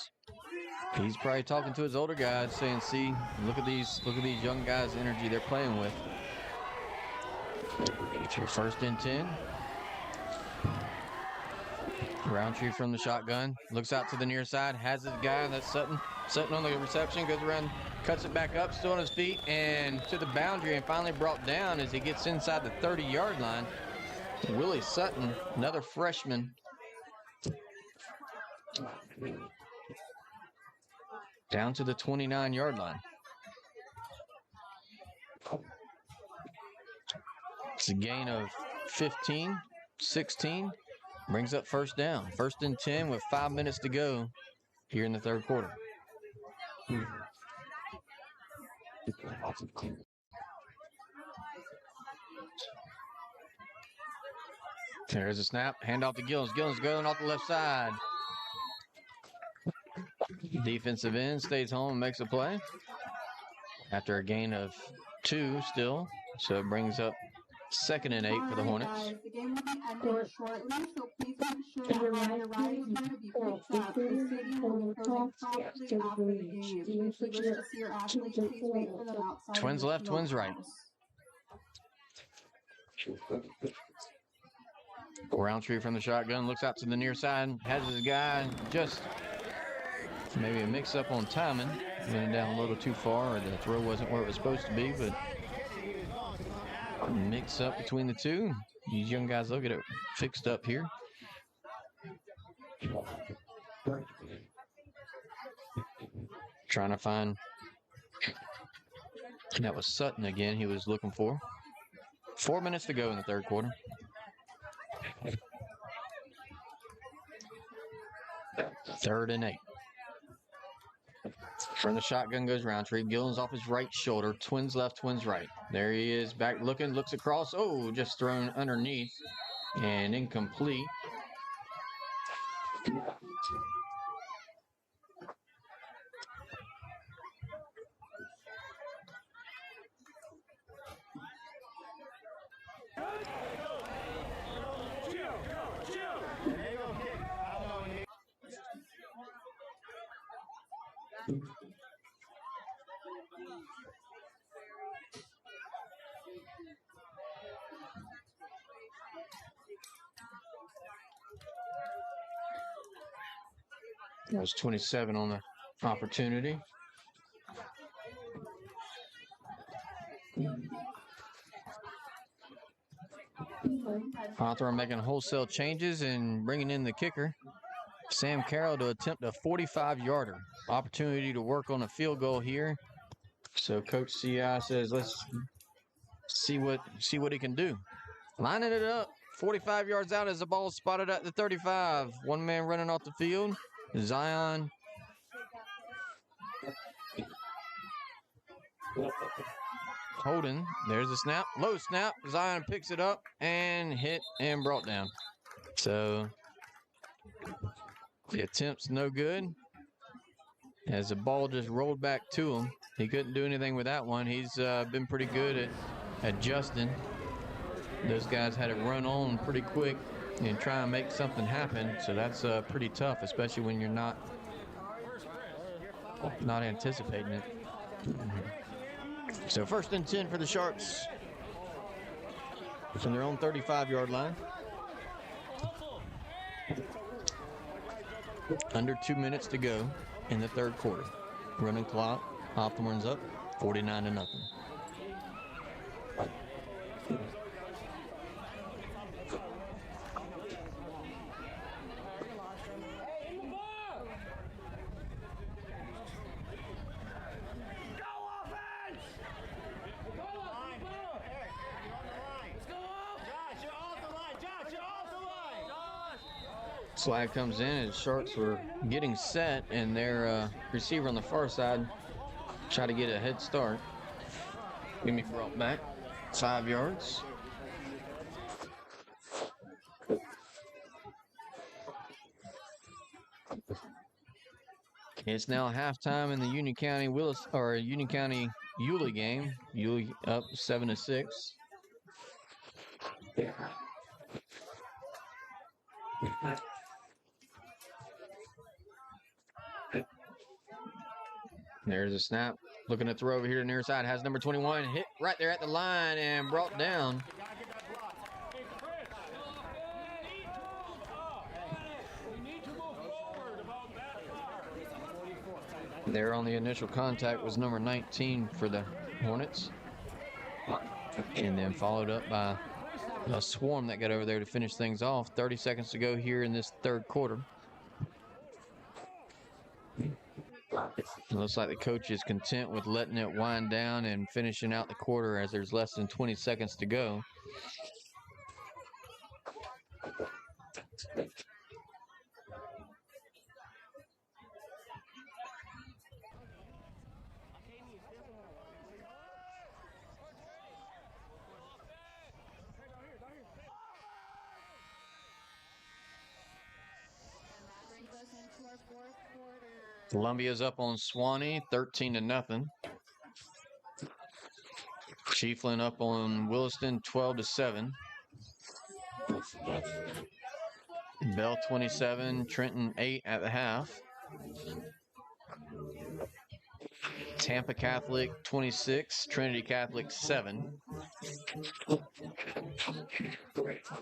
He's probably talking to his older guys, saying, "See, look at these young guys' energy they're playing with." First and 10. Roundtree from the shotgun, looks out to the near side, has his guy, that's Sutton. Sutton on the reception, goes around, cuts it back up, still on his feet, and to the boundary, and finally brought down as he gets inside the 30-yard line. Willie Sutton, another freshman. Down to the 29-yard line. It's a gain of 15, 16. Brings up first down. First and 10 with 5 minutes to go here in the third quarter. There's a snap. Handoff to Gillens. Gillens going off the left side. Defensive end stays home and makes a play. After a gain of 2 still. So it brings up 2nd and 8 for the Hornets. The game will be ending shortly, so please make sure that all your riders are to be picked up. The stadium will be closing promptly after the game. If you wish to see your athletes, please wait for them outside. Twins left, twins right. Roundtree from the shotgun, looks out to the near side, has his guy, just maybe a mix-up on timing. Went down a little too far, or the throw wasn't where it was supposed to be, but mix up between the two. These young guys, they'll get it fixed up here. Trying to find, that was Sutton again he was looking for. 4 minutes to go in the third quarter. Third and 8. From the shotgun goes Roundtree. Gillens off his right shoulder. Twins left, twins right. There he is, back looking, looks across. Oh, just thrown underneath and incomplete. That was 27 on the opportunity. Hawthorne making wholesale changes and bringing in the kicker, Sam Carroll, to attempt a 45-yarder. Opportunity to work on a field goal here. So Coach CI says, let's see what he can do. Lining it up. 45 yards out as the ball is spotted at the 35. One man running off the field. Zion. Holding. There's a snap. Low snap. Zion picks it up and hit and brought down. So the attempt's no good. As the ball just rolled back to him. He couldn't do anything with that one. He's been pretty good at adjusting. Those guys had it run on pretty quick and try and make something happen. So that's pretty tough, especially when you're not anticipating it. So first and 10 for the Sharks from their own 35-yard line. Under 2 minutes to go in the third quarter. Running clock. Hawthorne's up 49-0. Flag comes in and Sharks were getting set, and their receiver on the far side tried to get a head start. Give me brought back 5 yards. It's now halftime in the Union County Union County Yulee game. Yulee up 7-6. There's a snap. Looking to throw over here to the near side. Has number 21 hit right there at the line and brought down. There on the initial contact was number 19 for the Hornets. And then followed up by a swarm that got over there to finish things off. 30 seconds to go here in this third quarter. It looks like the coach is content with letting it wind down and finishing out the quarter as there's less than 20 seconds to go. Columbia's up on Swanee, 13-0. Chiefland up on Williston, 12-7. Bell 27, Trenton 8 at the half. Tampa Catholic 26, Trinity Catholic 7.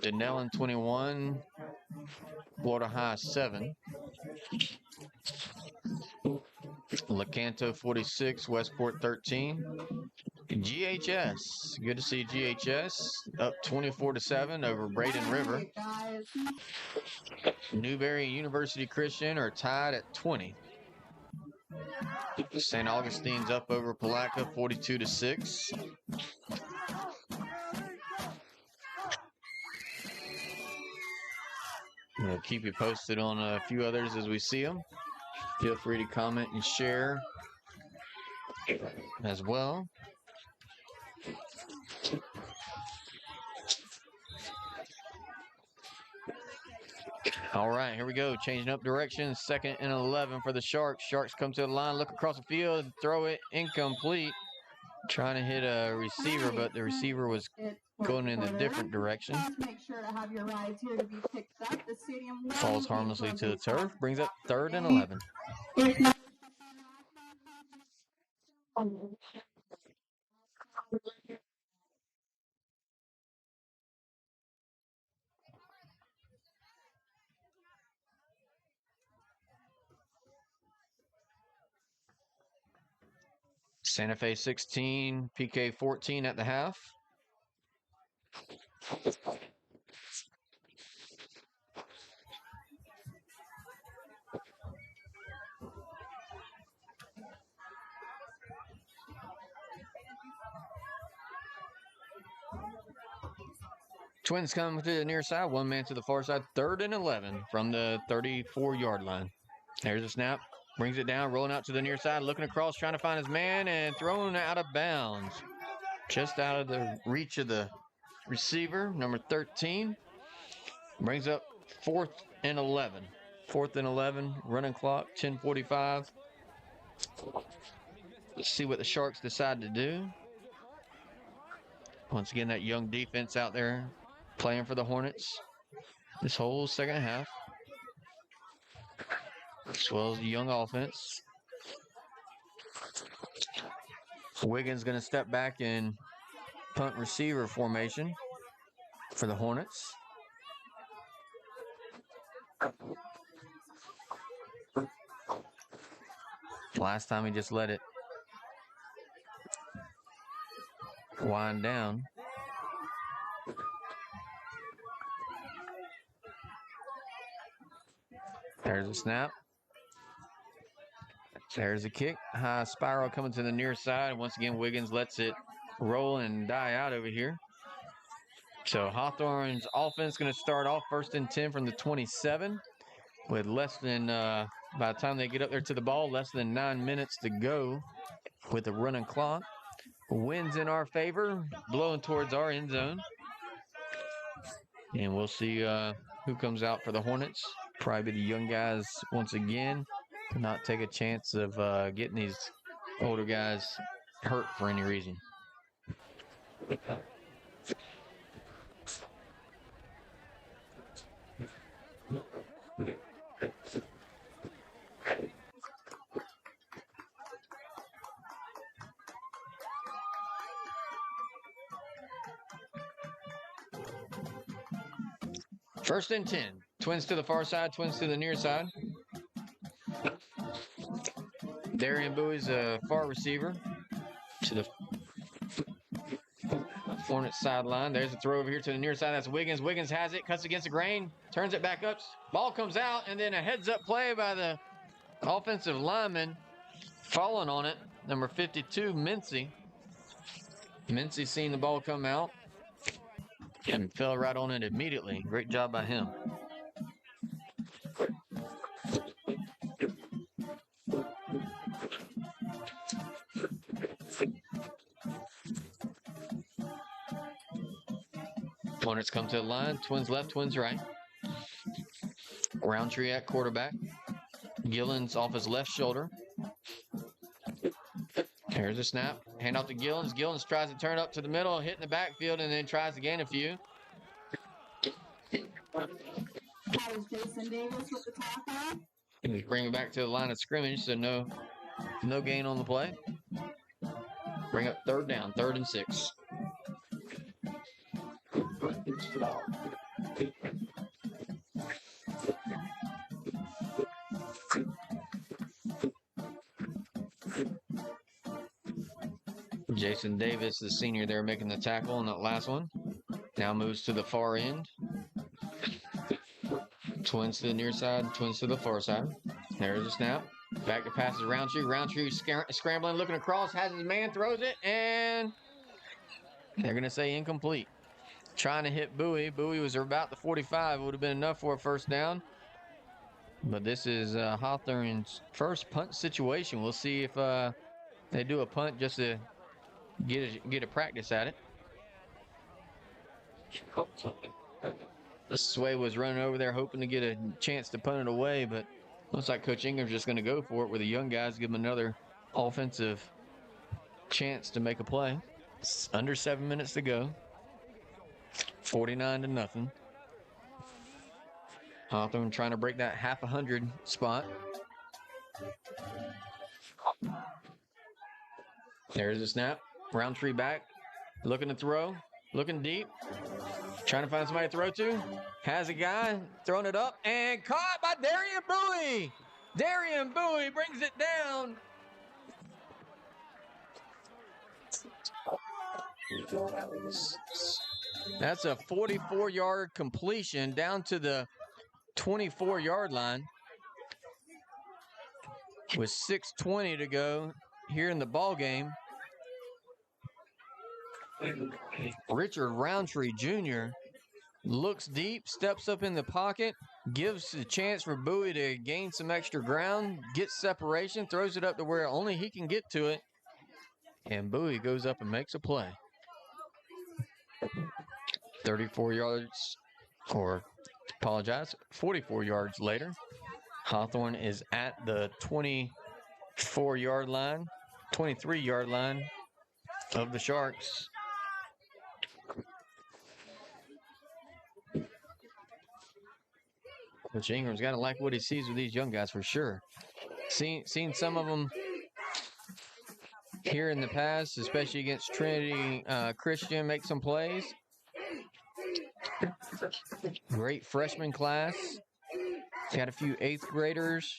Denellen 21, Florida High 7. Lecanto 46, Westport 13. GHS, good to see GHS up 24-7 over Braden River. Newberry and University Christian are tied at 20. St. Augustine's up over Palatka 42-6. We'll keep you posted on a few others as we see them. Feel free to comment and share as well. All right, here we go. Changing up direction. 2nd and 11 for the Sharks. Sharks come to the line, look across the field, throw it incomplete. Trying to hit a receiver, but the receiver was going in a different direction. Make sure to have your rides here to be picked up. The stadium falls harmlessly to the turf. Brings up 3rd and 11. Santa Fe 16, PK 14 at the half. Twins come to the near side, one man to the far side, 3rd and 11 from the 34-yard line. There's a snap. Brings it down, rolling out to the near side, looking across, trying to find his man, and thrown out of bounds. Just out of the reach of the receiver, number 13. Brings up 4th and 11. 4th and 11, running clock, 10:45. Let's see what the Sharks decide to do. Once again, that young defense out there playing for the Hornets this whole second half, as well as the young offense. Wiggins going to step back in punt receiver formation for the Hornets. Last time he just let it wind down. There's a snap. There's a kick. High spiral coming to the near side. Once again, Wiggins lets it roll and die out over here. So Hawthorne's offense going to start off 1st and 10 from the 27. with less than, by the time they get up there to the ball, less than 9 minutes to go with a running clock. Winds in our favor, blowing towards our end zone. And we'll see who comes out for the Hornets. Probably the young guys once again. Not take a chance of getting these older guys hurt for any reason. First and 10. Twins to the far side, twins to the near side. Darian Bowie's a far receiver to the Hornets sideline. There's a throw over here to the near side. That's Wiggins. Wiggins has it, cuts against the grain, turns it back up. Ball comes out, and then a heads-up play by the offensive lineman. Falling on it, number 52, Naziy. Naziy seen the ball come out and fell right on it immediately. Great job by him. Hornets come to the line. Twins left, twins right. Roundtree at quarterback. Gillens off his left shoulder. Here's a snap. Hand off to Gillens. Gillens tries to turn up to the middle, hit in the backfield, and then tries to gain a few. Jason Davis with the tackle. And bring it back to the line of scrimmage, so no gain on the play. Bring up third down, 3rd and 6. Jason Davis, the senior there, making the tackle on that last one. Now moves to the far end. Twins to the near side, twins to the far side. There's a snap. Back to passes Roundtree. Roundtree scrambling, looking across, has his man, throws it, and they're going to say incomplete. Trying to hit Bowie. Bowie was about the 45. It would have been enough for a first down. But this is Hawthorne's first punt situation. We'll see if they do a punt just to get a practice at it. Sway was running over there hoping to get a chance to punt it away, but looks like Coach Ingram's just going to go for it with the young guys, give them another offensive chance to make a play. It's under 7 minutes to go. 49-0. Hawthorne trying to break that half 100 spot. There's a snap. Roundtree back. Looking to throw. Looking deep. Trying to find somebody to throw to. Has a guy. Throwing it up. And caught by Darian Bowie. Darian Bowie brings it down. That's a 44-yard completion down to the 24-yard line with 6:20 to go here in the ball game. Richard Roundtree Jr. looks deep, steps up in the pocket, gives a chance for Bowie to gain some extra ground, gets separation, throws it up to where only he can get to it, and Bowie goes up and makes a play. 34 yards, or apologize, 44 yards later, Hawthorne is at the 24-yard line, 23-yard line of the Sharks. Coach Ingram's got to like what he sees with these young guys for sure. Seen some of them here in the past, especially against Trinity Christian, make some plays. Great freshman class. Got a few 8th graders.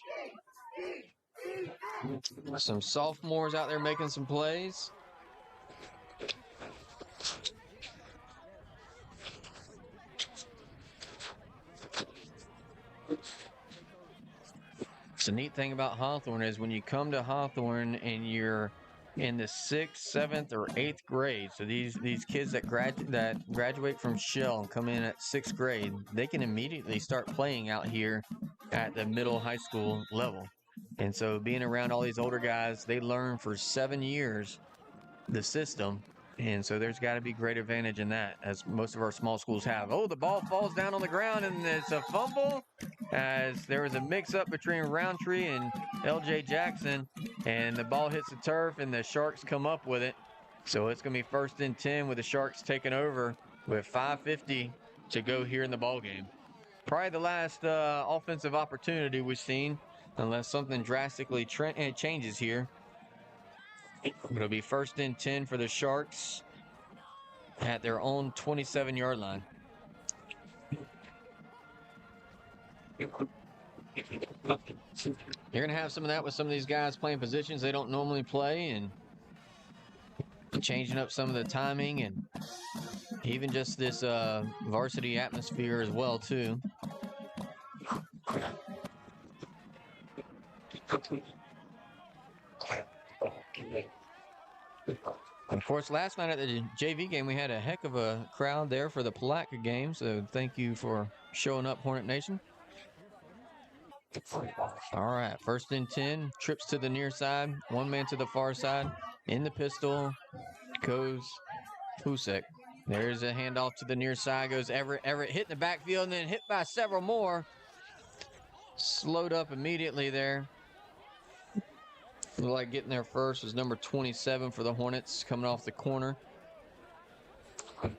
Some sophomores out there making some plays. The neat thing about Hawthorne is when you come to Hawthorne and you're in the 6th, 7th, or 8th grade, so these kids that graduate from Shell and come in at 6th grade, they can immediately start playing out here at the middle high school level. And so being around all these older guys, they learn for 7 years the system. And so there's got to be great advantage in that, as most of our small schools have. Oh, the ball falls down on the ground and it's a fumble, as there was a mix-up between Roundtree and L.J. Jackson, and the ball hits the turf and the Sharks come up with it. So it's going to be 1st and 10 with the Sharks taking over with 5:50 to go here in the ball game. Probably the last offensive opportunity we've seen, unless something drastically changes here. It'll be 1st and 10 for the Sharks at their own 27-yard line. You're going to have some of that with some of these guys playing positions they don't normally play, and changing up some of the timing, and even just this varsity atmosphere as well, too. Of course, last night at the JV game, we had a heck of a crowd there for the Palatka game, so thank you for showing up, Hornet Nation. All right, 1st and 10, trips to the near side, one man to the far side. In the pistol goes Husek. There's a handoff to the near side, goes Everett. Everett hit in the backfield and then hit by several more. Slowed up immediately there. Looked like getting there first was number 27 for the Hornets, coming off the corner. And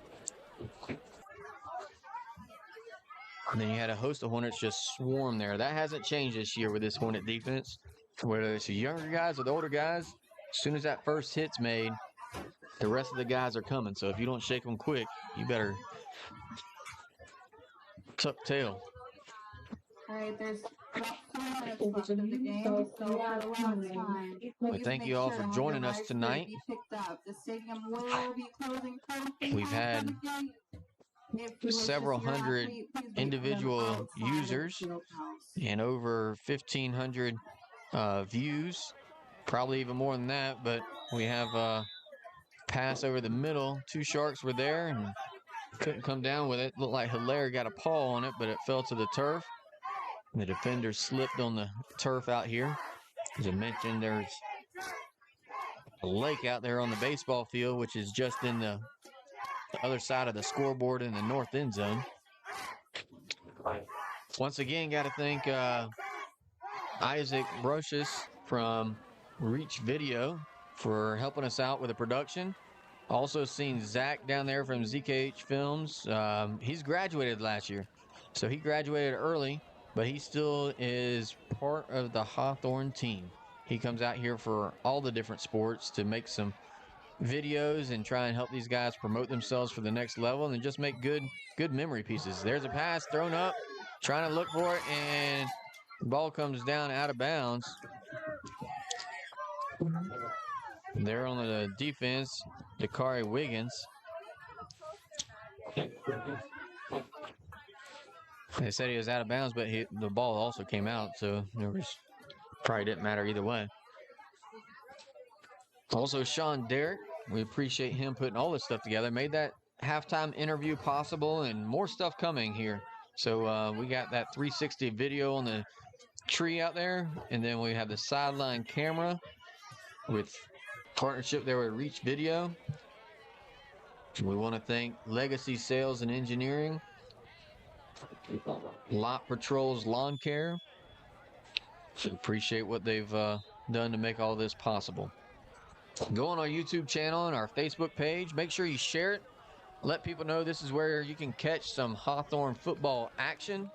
then you had a host of Hornets just swarm there. That hasn't changed this year with this Hornet defense. Whether it's the younger guys or the older guys, as soon as that first hit's made, the rest of the guys are coming. So if you don't shake them quick, you better tuck tail. All right, there's about 4 minutes left of the game, so for the last time, Well, thank you all for joining us tonight. The stadium will be closing permanently. We've had several hundred individual users and over 1,500 views, probably even more than that, but we have a pass over the middle. 2 Sharks were there and couldn't come down with it. Looked like Hilaire got a paw on it, but it fell to the turf. The defender slipped on the turf out here. As I mentioned, there's a lake out there on the baseball field, which is just in the other side of the scoreboard in the north end zone. Once again, got to thank Isaac Brocious from Reach Video for helping us out with the production. Also seen Zach down there from ZKH Films. He's graduated last year, so he graduated early, but he still is part of the Hawthorne team. He comes out here for all the different sports to make some videos and try and help these guys promote themselves for the next level and just make good memory pieces. There's a pass thrown up, trying to look for it, and the ball comes down out of bounds. There on the defense, Dakari Wiggins. They said he was out of bounds, but the ball also came out, so there was probably didn't matter either way. Also, Sean Derrick, we appreciate him putting all this stuff together. Made that halftime interview possible, and more stuff coming here. So we got that 360 video on the tree out there, and then we have the sideline camera with partnership there with Reach Video. We want to thank Legacy Sales and Engineering, Lot Patrol's Lawn Care. Appreciate what they've done to make all this possible. Go on our YouTube channel and our Facebook page. Make sure you share it. Let people know this is where you can catch some Hawthorne football action.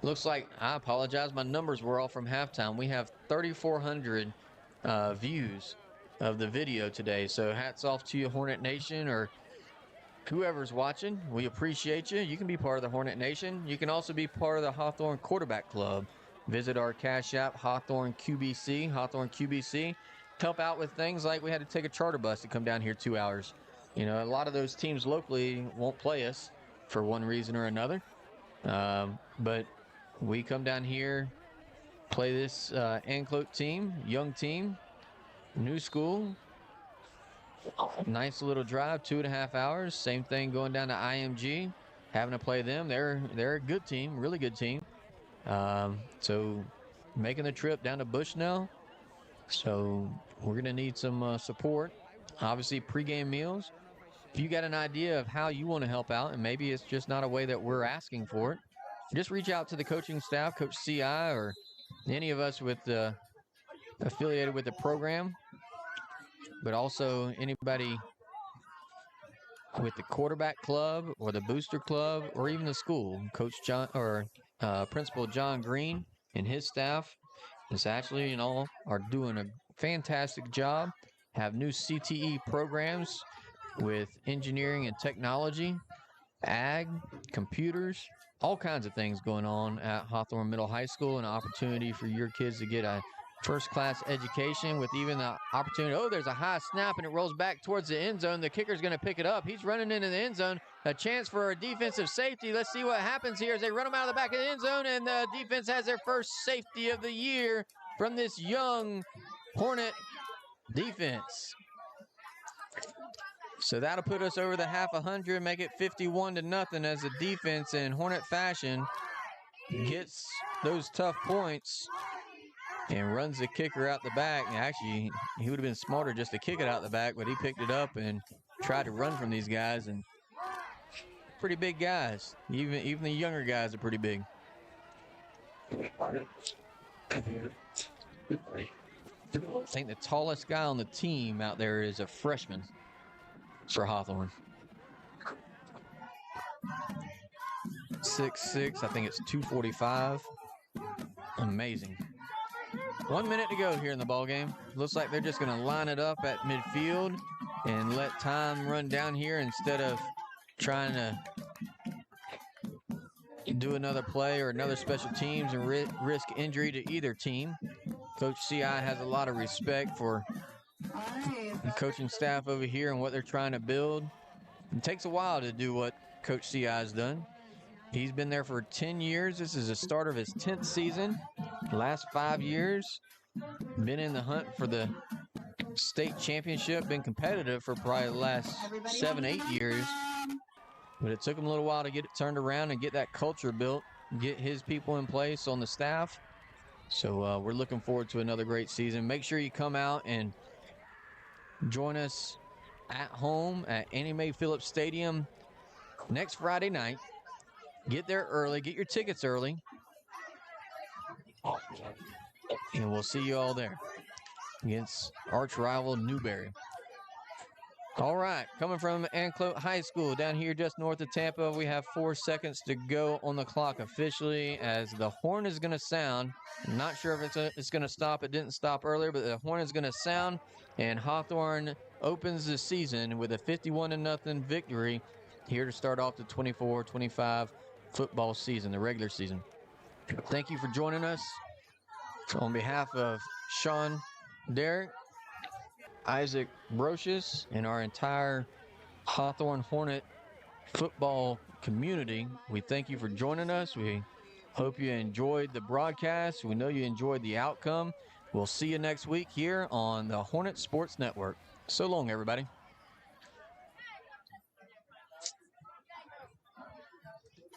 Looks like, I apologize, my numbers were off from halftime. We have 3,400 views of the video today. So hats off to you, Hornet Nation, or whoever's watching. We appreciate you. You can be part of the Hornet Nation. You can also be part of the Hawthorne Quarterback Club. Visit our Cash App, Hawthorne QBC, Hawthorne QBC. Help out with things like we had to take a charter bus to come down here 2 hours. You know, a lot of those teams locally won't play us for one reason or another. But we come down here, play this Anclote team, young team, new school. Nice little drive, 2.5 hours. Same thing going down to IMG, having to play them. They're a good team, really good team. So making the trip down to Bushnell. So we're going to need some support. Obviously, pregame meals. If you got an idea of how you want to help out, and maybe it's just not a way that we're asking for it, just reach out to the coaching staff, Coach CI, or any of us with affiliated with the program, but also anybody with the quarterback club or the booster club or even the school. Coach John or Principal John Green and his staff, Miss Ashley and all, are doing a fantastic job. Have new CTE programs with engineering and technology, ag, computers, all kinds of things going on at Hawthorne Middle High School, an opportunity for your kids to get a first-class education with even the opportunity. Oh, there's a high snap, and it rolls back towards the end zone. The kicker's going to pick it up. He's running into the end zone. A chance for a defensive safety. Let's see what happens here as they run him out of the back of the end zone, and the defense has their first safety of the year from this young Hornet defense. So that'll put us over the half 100, make it 51-0 as the defense in Hornet fashion gets those tough points and runs the kicker out the back. And actually, he would have been smarter just to kick it out the back, but he picked it up and tried to run from these guys. And pretty big guys. Even the younger guys are pretty big. I think the tallest guy on the team out there is a freshman for Hawthorne. 6'6", I think it's 245. Amazing. 1 minute to go here in the ball game. Looks like they're just going to line it up at midfield and let time run down here instead of trying to do another play or another special teams and risk injury to either team. Coach CI has a lot of respect for the coaching staff over here and what they're trying to build. It takes a while to do what Coach CI has done. He's been there for 10 years. This is the start of his 10th season. Last 5 years, been in the hunt for the state championship, been competitive for probably the last 7-8 years. But it took him a little while to get it turned around and get that culture built, get his people in place on the staff. So we're looking forward to another great season. Make sure you come out and join us at home at Annie Mae Phillips Stadium next Friday night. Get there early. Get your tickets early. And we'll see you all there against arch rival Newberry. All right, coming from Anclote High School down here just north of Tampa, we have 4 seconds to go on the clock officially as the horn is going to sound. I'm not sure if it's going to stop. It didn't stop earlier, but the horn is going to sound, and Hawthorne opens the season with a 51-0 victory here to start off the 24-25 football season, the regular season. Thank you for joining us. On behalf of Sean, Derek, Isaac Brocious, and our entire Hawthorne Hornet football community, we thank you for joining us. We hope you enjoyed the broadcast. We know you enjoyed the outcome. We'll see you next week here on the Hornet Sports Network. So long, everybody.